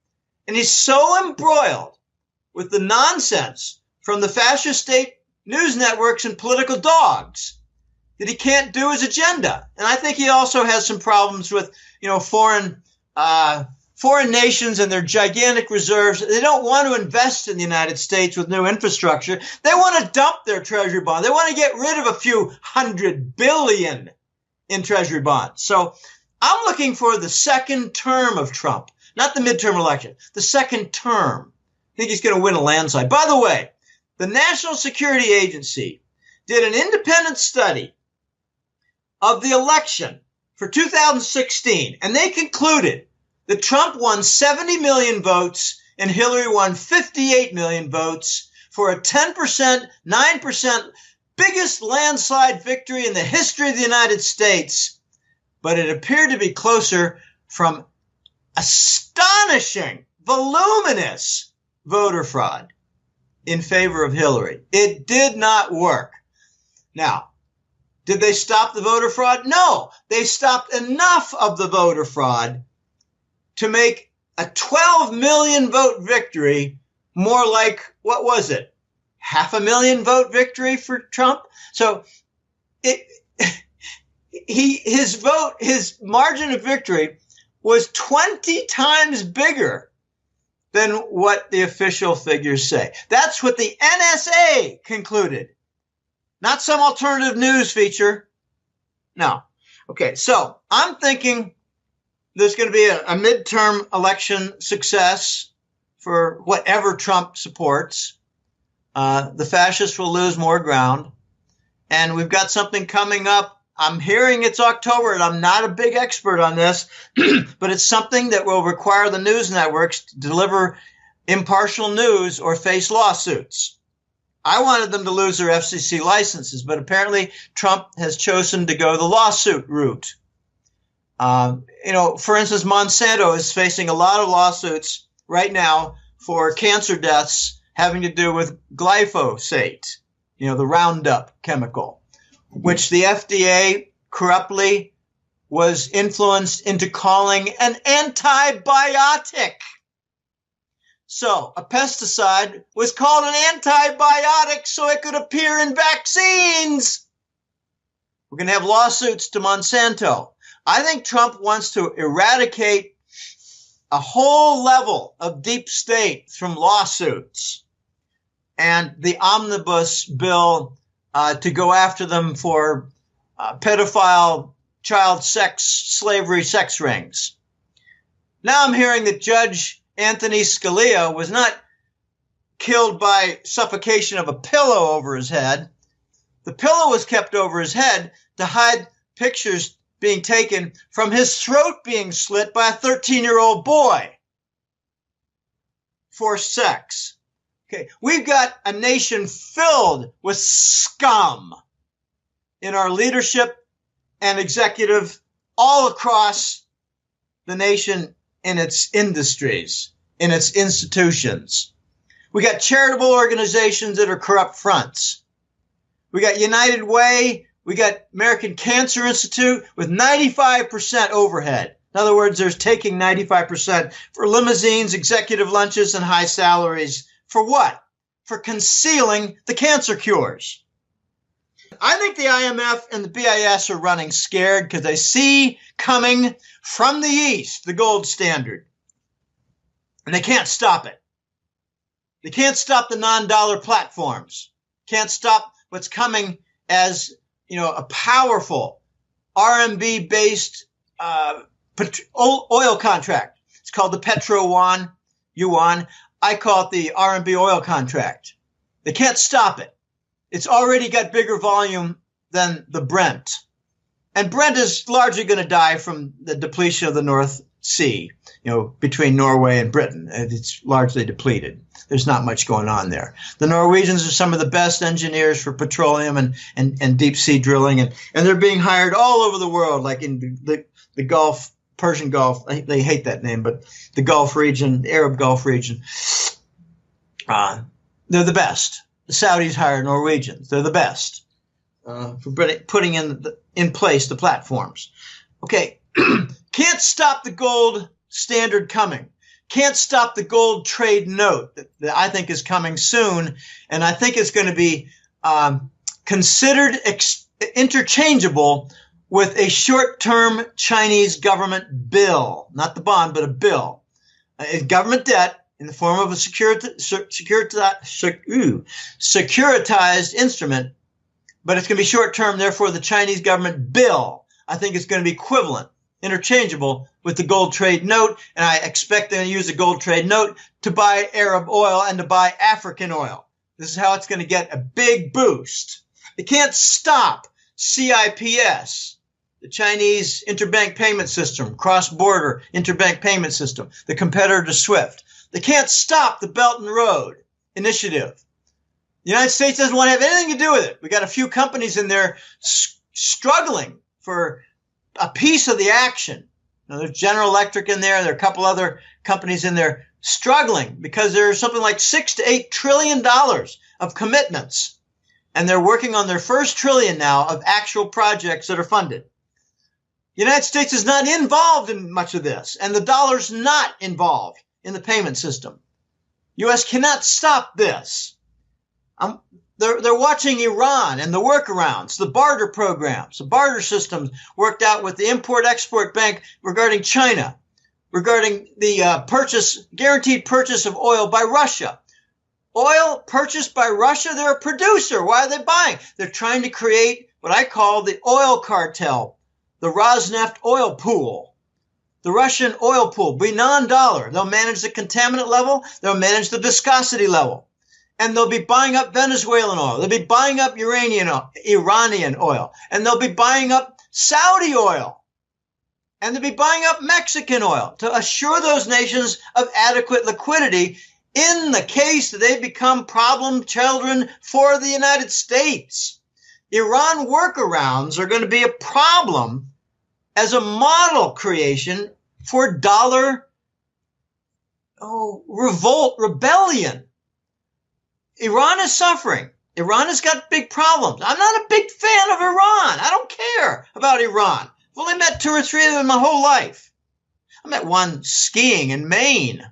And he's so embroiled with the nonsense from the fascist state news networks and political dogs that he can't do his agenda. And I think he also has some problems with, foreign nations and their gigantic reserves. They don't want to invest in the United States with new infrastructure. They want to dump their treasury bond. They want to get rid of a few $100 billion in treasury bonds. So I'm looking for the second term of Trump, not the midterm election, the second term. I think he's going to win a landslide. By the way, the National Security Agency did an independent study of the election for 2016, and they concluded that Trump won 70 million votes and Hillary won 58 million votes for a 10%, 9% biggest landslide victory in the history of the United States. But it appeared to be closer from astonishing, voluminous voter fraud in favor of Hillary. It did not work. Now, did they stop the voter fraud? No, they stopped enough of the voter fraud to make a 12 million vote victory more like, what was it? 500,000 vote victory for Trump? So his margin of victory was 20 times bigger than what the official figures say. That's what the NSA concluded, not some alternative news feature. No. Okay, so I'm thinking there's going to be a midterm election success for whatever Trump supports. The fascists will lose more ground. And we've got something coming up. I'm hearing it's October, and I'm not a big expert on this, but it's something that will require the news networks to deliver impartial news or face lawsuits. I wanted them to lose their FCC licenses, but apparently Trump has chosen to go the lawsuit route. For instance, Monsanto is facing a lot of lawsuits right now for cancer deaths having to do with glyphosate, the Roundup chemical, which the FDA corruptly was influenced into calling an antibiotic. So a pesticide was called an antibiotic so it could appear in vaccines. We're going to have lawsuits to Monsanto. I think Trump wants to eradicate a whole level of deep state from lawsuits and the omnibus bill to go after them for pedophile, child sex, slavery, sex rings. Now I'm hearing that Judge Anthony Scalia was not killed by suffocation of a pillow over his head. The pillow was kept over his head to hide pictures being taken from his throat being slit by a 13-year-old boy for sex. Okay, we've got a nation filled with scum in our leadership and executive all across the nation in its industries, in its institutions. We got charitable organizations that are corrupt fronts. We got United Way. We got American Cancer Institute with 95% overhead. In other words, they're taking 95% for limousines, executive lunches, and high salaries. For what? For concealing the cancer cures. I think the IMF and the BIS are running scared because they see coming from the East the gold standard. And they can't stop it. They can't stop the non-dollar platforms. can't stop what's coming as, a powerful RMB-based oil contract. It's called the yuan. I call it the RMB oil contract. They can't stop it. It's already got bigger volume than the Brent. And Brent is largely going to die from the depletion of the North Sea, between Norway and Britain. It's largely depleted. There's not much going on there. The Norwegians are some of the best engineers for petroleum and deep sea drilling, and they're being hired all over the world, like in the Gulf, Persian Gulf. They hate that name, but the Gulf region, the Arab Gulf region. They're the best. The Saudis hire Norwegians. They're the best for putting in place the platforms. Okay, can't stop the gold standard coming. Can't stop the gold trade note that I think is coming soon, and I think it's going to be considered interchangeable with a short-term Chinese government bill, not the bond, but a bill, government debt in the form of a securitized instrument, but it's going to be short-term. Therefore, the Chinese government bill, I think, is going to be equivalent, interchangeable with the gold trade note, and I expect they're going to use the gold trade note to buy Arab oil and to buy African oil. This is how it's going to get a big boost. They can't stop CIPS, the Chinese interbank payment system, cross-border interbank payment system, the competitor to SWIFT. They can't stop the Belt and Road Initiative. The United States doesn't want to have anything to do with it. We got a few companies in there struggling for a piece of the action. There's General Electric in there. There are a couple other companies in there struggling because there's something like $6 to $8 trillion of commitments. And they're working on their first trillion now of actual projects that are funded. The United States is not involved in much of this, and the dollar's not involved in the payment system. U.S. cannot stop this. They're watching Iran and the workarounds, the barter programs, the barter systems worked out with the Import-Export Bank regarding China, regarding the guaranteed purchase of oil by Russia. Oil purchased by Russia, they're a producer. Why are they buying? They're trying to create what I call the oil cartel, the Rosneft oil pool, the Russian oil pool, be non-dollar. They'll manage the contaminant level. They'll manage the viscosity level. And they'll be buying up Venezuelan oil. They'll be buying up Iranian oil. And they'll be buying up Saudi oil. And they'll be buying up Mexican oil to assure those nations of adequate liquidity in the case that they become problem children for the United States. Iran workarounds are going to be a problem as a model creation for dollar rebellion. Iran is suffering. Iran has got big problems. I'm not a big fan of Iran. I don't care about Iran. I've only met 2 or 3 of them in my whole life. I met one skiing in Maine.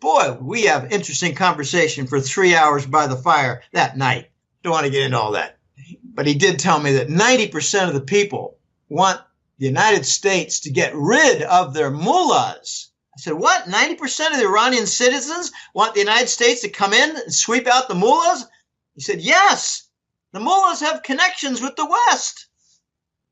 Boy, we have interesting conversation for 3 hours by the fire that night. Don't want to get into all that. But he did tell me that 90% of the people want the United States to get rid of their mullahs. I said, what? 90% of the Iranian citizens want the United States to come in and sweep out the mullahs? He said, yes. The mullahs have connections with the West.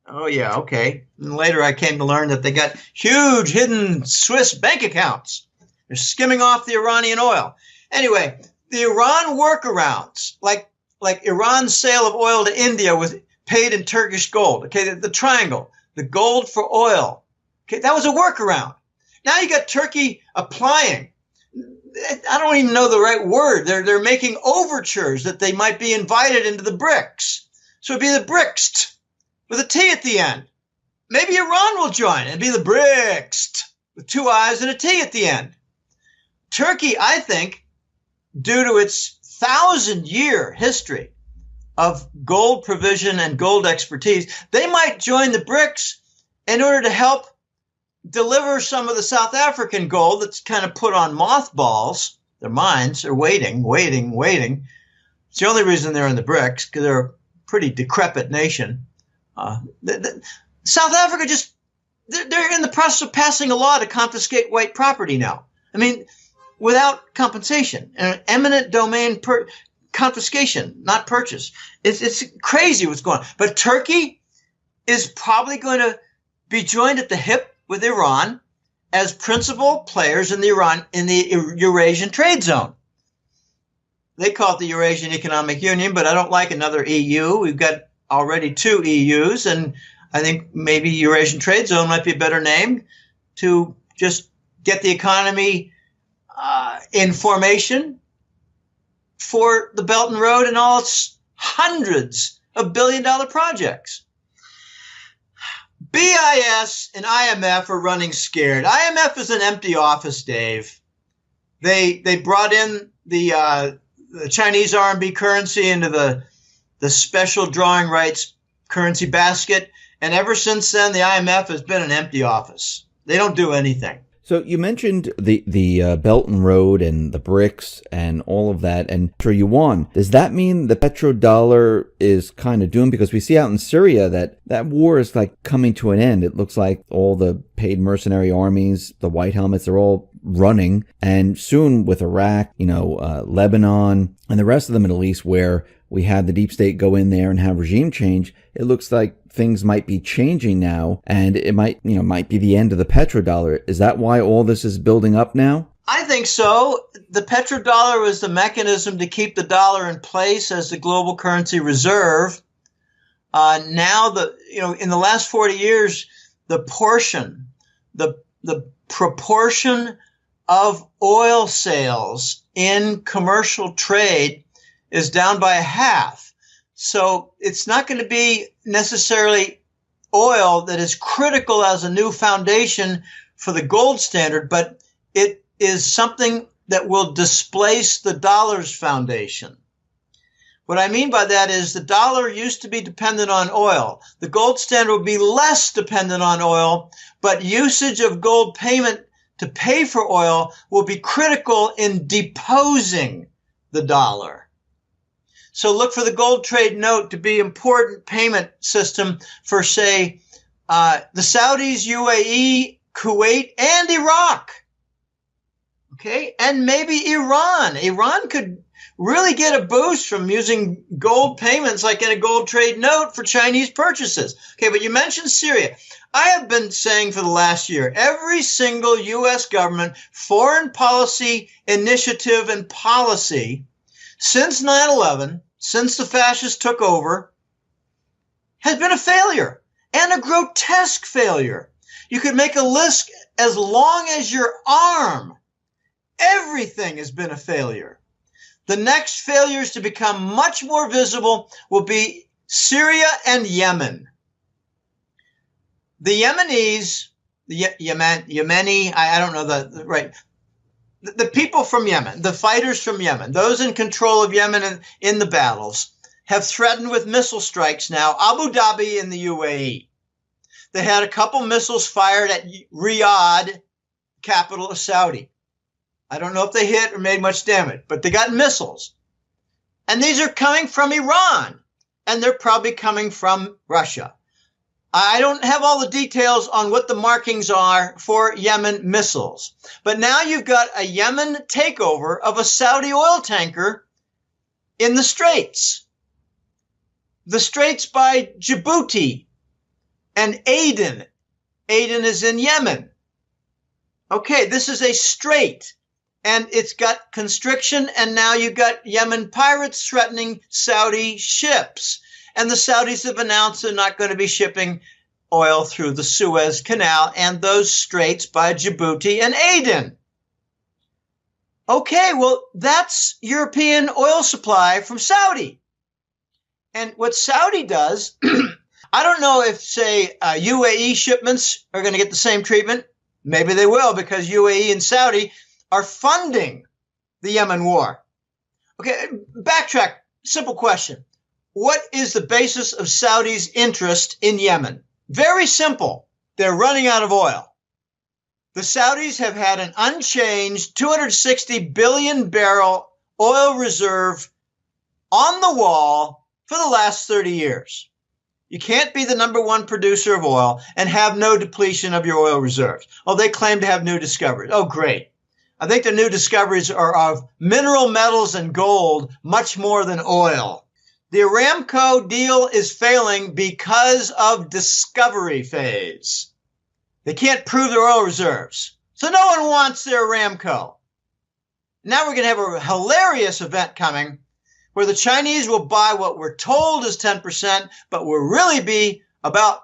Oh, yeah, okay. And later I came to learn that they got huge hidden Swiss bank accounts. They're skimming off the Iranian oil. Anyway, the Iran workarounds, like Iran's sale of oil to India was paid in Turkish gold. Okay, the triangle, the gold for oil. Okay, that was a workaround. Now you got Turkey applying. I don't even know the right word. They're making overtures that they might be invited into the BRICS. So it'd be the BRICS with a T at the end. Maybe Iran will join. It'd be the BRICS with 2 I's and a T at the end. Turkey, I think, due to its 1,000-year history of gold provision and gold expertise, they might join the BRICS in order to help deliver some of the South African gold that's kind of put on mothballs. Their mines are waiting. It's the only reason they're in the BRICS, because they're a pretty decrepit nation. South Africa they're in the process of passing a law to confiscate white property now. I mean, without compensation. An eminent domain confiscation, not purchase. It's crazy what's going on. But Turkey is probably going to be joined at the hip with Iran as principal players in the Eurasian trade zone. They call it the Eurasian Economic Union, but I don't like another EU. We've got already 2 EUs, and I think maybe Eurasian Trade Zone might be a better name to just get the economy in formation for the Belt and Road and all its hundreds of billion-dollar projects. BIS and IMF are running scared. IMF is an empty office, Dave. They brought in the Chinese RMB currency into the special drawing rights currency basket, and ever since then, the IMF has been an empty office. They don't do anything. So you mentioned the Belt and Road and the BRICS and all of that, and for yuan, does that mean the petrodollar is kind of doomed? Because we see out in Syria that war is like coming to an end. It looks like all the paid mercenary armies, the white helmets, are all running, and soon with Iraq, Lebanon, and the rest of the Middle East, where we had the deep state go in there and have regime change, it looks like things might be changing now, and it might be the end of the petrodollar. Is that why all this is building up now? I think so. The petrodollar was the mechanism to keep the dollar in place as the global currency reserve. Now, in the last 40 years, the proportion of oil sales in commercial trade is down by a half. So it's not going to be necessarily oil that is critical as a new foundation for the gold standard, but it is something that will displace the dollar's foundation. What I mean by that is the dollar used to be dependent on oil. The gold standard will be less dependent on oil, but usage of gold payment to pay for oil will be critical in deposing the dollar. So look for the gold trade note to be important payment system for, say, the Saudis, UAE, Kuwait, and Iraq. Okay, and maybe Iran. Iran could really get a boost from using gold payments like in a gold trade note for Chinese purchases. Okay, but you mentioned Syria. I have been saying for the last year, every single U.S. government foreign policy initiative and policy since 9/11, since the fascists took over, has been a failure, and a grotesque failure. You could make a list as long as your arm. Everything has been a failure. The next failures to become much more visible will be Syria and Yemen. The Yemenis, Yemeni, I don't know the right. The people from Yemen, the fighters from Yemen, those in control of Yemen in the battles, have threatened with missile strikes now Abu Dhabi and the UAE. They had a couple missiles fired at Riyadh, capital of Saudi. I don't know if they hit or made much damage, but they got missiles. And these are coming from Iran, and they're probably coming from Russia. I don't have all the details on what the markings are for Yemen missiles. But now you've got a Yemen takeover of a Saudi oil tanker in the Straits. The Straits by Djibouti and Aden. Aden is in Yemen. Okay, this is a strait, and it's got constriction, and now you've got Yemen pirates threatening Saudi ships. And the Saudis have announced they're not going to be shipping oil through the Suez Canal and those straits by Djibouti and Aden. Okay, well, that's European oil supply from Saudi. And what Saudi does, I don't know if, say, UAE shipments are going to get the same treatment. Maybe they will, because UAE and Saudi are funding the Yemen war. Okay, backtrack. Simple question. What is the basis of Saudi's interest in Yemen? Very simple. They're running out of oil. The Saudis have had an unchanged 260 billion barrel oil reserve on the wall for the last 30 years. You can't be the number one producer of oil and have no depletion of your oil reserves. Oh, they claim to have new discoveries. Oh, great. I think the new discoveries are of mineral metals and gold much more than oil. The Aramco deal is failing because of discovery phase. They can't prove their oil reserves. So no one wants their Aramco. Now we're going to have a hilarious event coming where the Chinese will buy what we're told is 10%, but will really be about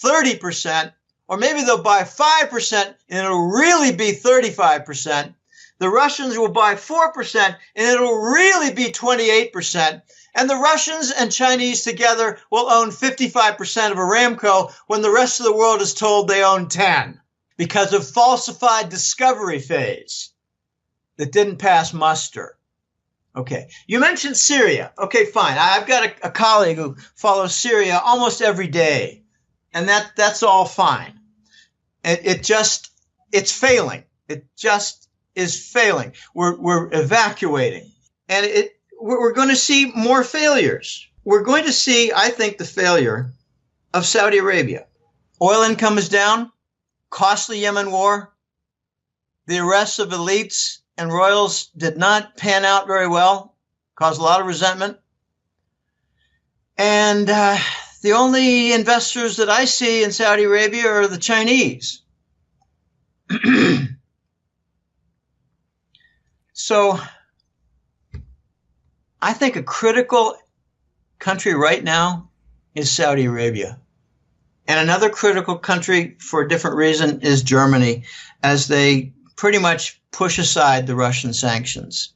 30%. Or maybe they'll buy 5% and it'll really be 35%. The Russians will buy 4% and it'll really be 28%. And the Russians and Chinese together will own 55% of Aramco when the rest of the world is told they own 10 because of falsified discovery phase that didn't pass muster. Okay, you mentioned Syria. Okay, fine. I've got a colleague who follows Syria almost every day, and that's all fine. It's failing. It just is failing. We're evacuating, and we're going to see more failures. We're going to see, I think, the failure of Saudi Arabia. Oil income is down, costly Yemen war, the arrests of elites and royals did not pan out very well, caused a lot of resentment. And the only investors that I see in Saudi Arabia are the Chinese. So I think a critical country right now is Saudi Arabia. And another critical country for a different reason is Germany, as they pretty much push aside the Russian sanctions.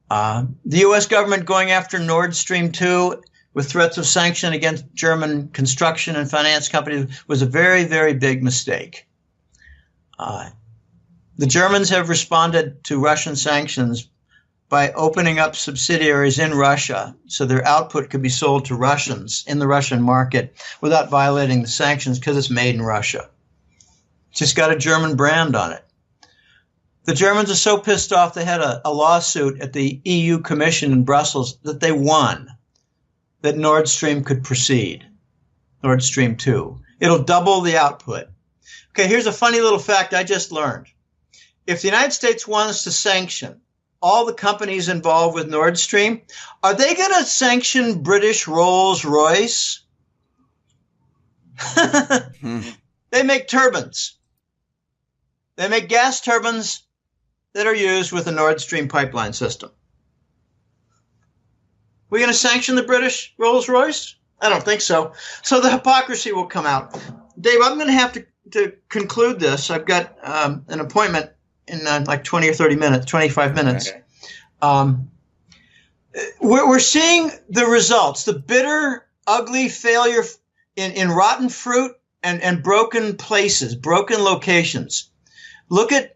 The U.S. government going after Nord Stream 2 with threats of sanction against German construction and finance companies was a very, very big mistake. The Germans have responded to Russian sanctions by opening up subsidiaries in Russia so their output could be sold to Russians in the Russian market without violating the sanctions because it's made in Russia. It's just got a German brand on it. The Germans are so pissed off they had a lawsuit at the EU Commission in Brussels that they won, that Nord Stream could proceed, Nord Stream 2. It'll double the output. Okay, here's a funny little fact I just learned. If the United States wants to sanction all the companies involved with Nord Stream, are they going to sanction British Rolls-Royce? They make turbines. They make gas turbines that are used with the Nord Stream pipeline system. We going to sanction the British Rolls-Royce? I don't think so. So the hypocrisy will come out. Dave, I'm going to have to conclude this. I've got an appointment in like 20 or 30 minutes, 25 minutes. Okay. We're seeing the results, the bitter, ugly failure in rotten fruit and broken places, broken locations. Look at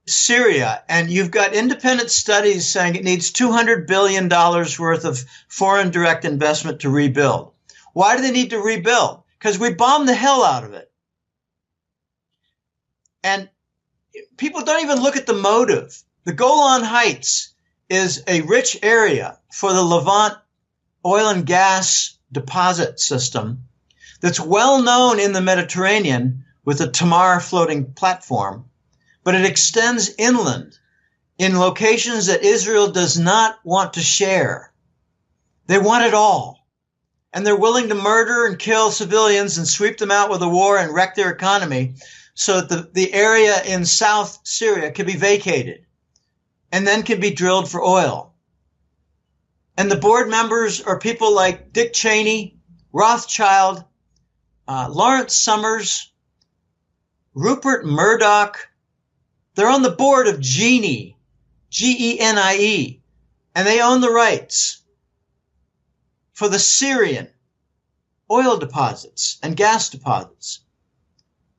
Syria, and you've got independent studies saying it needs $200 billion worth of foreign direct investment to rebuild. Why do they need to rebuild? Because we bombed the hell out of it. And people don't even look at the motive. The Golan Heights is a rich area for the Levant oil and gas deposit system that's well known in the Mediterranean with a Tamar floating platform, but it extends inland in locations that Israel does not want to share. They want it all. And they're willing to murder and kill civilians and sweep them out with a war and wreck their economy so that the area in South Syria can be vacated and then can be drilled for oil. And the board members are people like Dick Cheney, Rothschild, Lawrence Summers, Rupert Murdoch. They're on the board of Genie, G-E-N-I-E, and they own the rights for the Syrian oil deposits and gas deposits.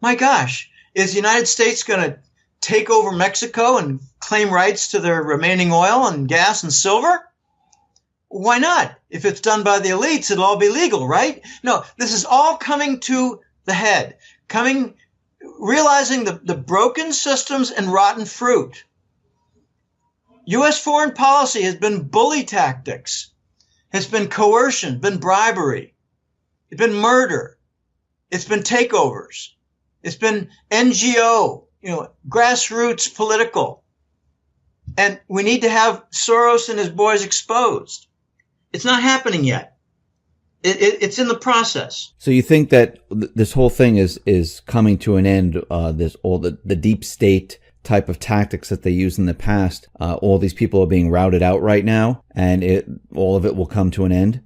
My gosh, is the United States going to take over Mexico and claim rights to their remaining oil and gas and silver? Why not? If it's done by the elites, it'll all be legal, right? No, this is all coming to the head, realizing the broken systems and rotten fruit. U.S. foreign policy has been bully tactics, has been coercion, been bribery, it's been murder, it's been takeovers, it's been NGO grassroots political. And we need to have Soros and his boys exposed. It's not happening yet. It's in the process. So you think that this whole thing is coming to an end? The deep state type of tactics that they used in the past. All these people are being routed out right now, and all of it will come to an end.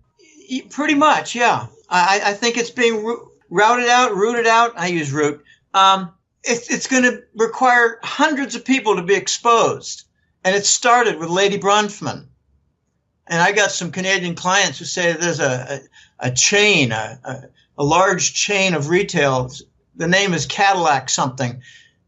Pretty much, yeah. I think it's being rooted out. I use root. It's going to require hundreds of people to be exposed, and it started with Lady Bronfman. And I got some Canadian clients who say there's a chain, a large chain of retail. The name is Cadillac something,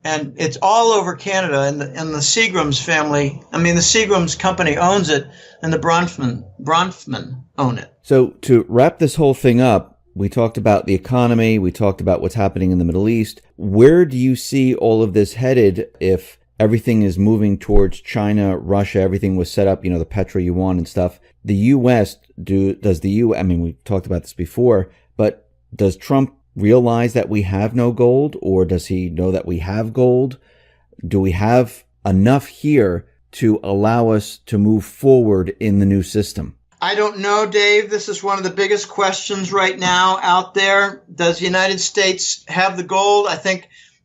and it's all over Canada. And the Seagrams family, the Seagrams company owns it, and the Bronfman own it. So to wrap this whole thing up, we talked about the economy. We talked about what's happening in the Middle East. Where do you see all of this headed if everything is moving towards China, Russia, everything was set up, the petro-yuan and stuff? The U.S., we talked about this before, but does Trump realize that we have no gold, or does he know that we have gold? Do we have enough here to allow us to move forward in the new system? I don't know, Dave. This is one of the biggest questions right now out there. Does the United States have the gold?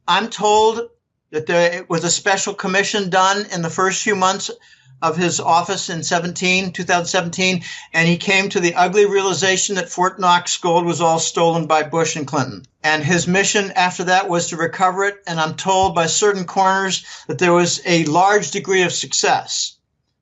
I'm told that there was a special commission done in the first few months of his office in 2017, and he came to the ugly realization that Fort Knox gold was all stolen by Bush and Clinton. And his mission after that was to recover it, and I'm told by certain corners that there was a large degree of success.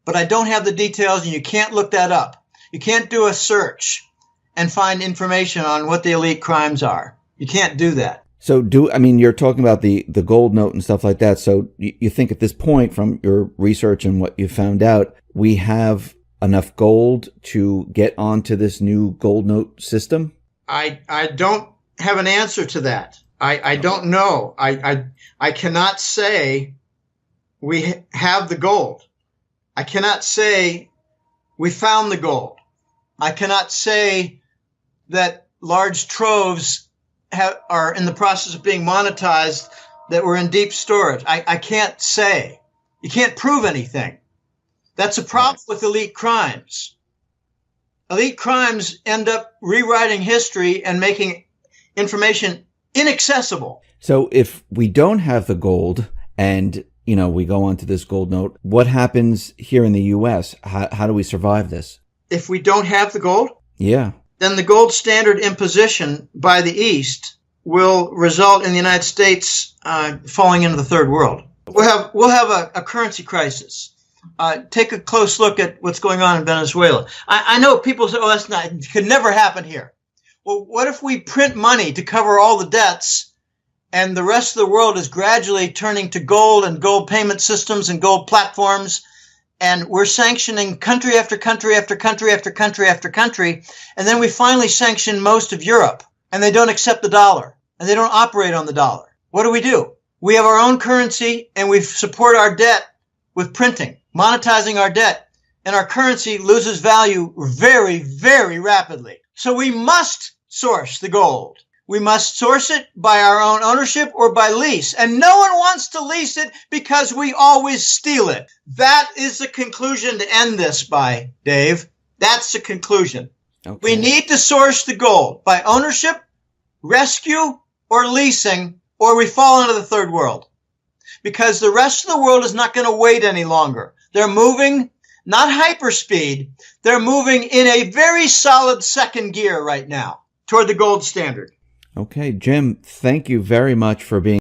But I don't have the details, and you can't look that up. You can't do a search and find information on what the elite crimes are. You can't do that. So you're talking about the gold note and stuff like that. So you think at this point, from your research and what you found out, we have enough gold to get onto this new gold note system? I don't have an answer to that. I don't know. I cannot say we have the gold. I cannot say we found the gold. I cannot say that large troves are in the process of being monetized that were in deep storage. I can't say. You can't prove anything. That's a problem with elite crimes. Elite crimes end up rewriting history and making information inaccessible. So if we don't have the gold and, we go onto this gold note, what happens here in the U.S.? How do we survive this? If we don't have the gold? Yeah. Then the gold standard imposition by the East will result in the United States falling into the third world. We'll have a currency crisis. Take a close look at what's going on in Venezuela. I know people say, it could never happen here. Well, what if we print money to cover all the debts, and the rest of the world is gradually turning to gold and gold payment systems and gold platforms, and we're sanctioning country after country after country after country after country, and then we finally sanction most of Europe, and they don't accept the dollar, and they don't operate on the dollar. What do? We have our own currency, and we support our debt with printing, monetizing our debt, and our currency loses value very, very rapidly. So we must source the gold. We must source it by our own ownership or by lease. And no one wants to lease it because we always steal it. That is the conclusion to end this by, Dave. That's the conclusion. Okay. We need to source the gold by ownership, rescue, or leasing, or we fall into the third world. Because the rest of the world is not going to wait any longer. They're moving, not hyperspeed, they're moving in a very solid second gear right now toward the gold standard. Okay, Jim, thank you very much for being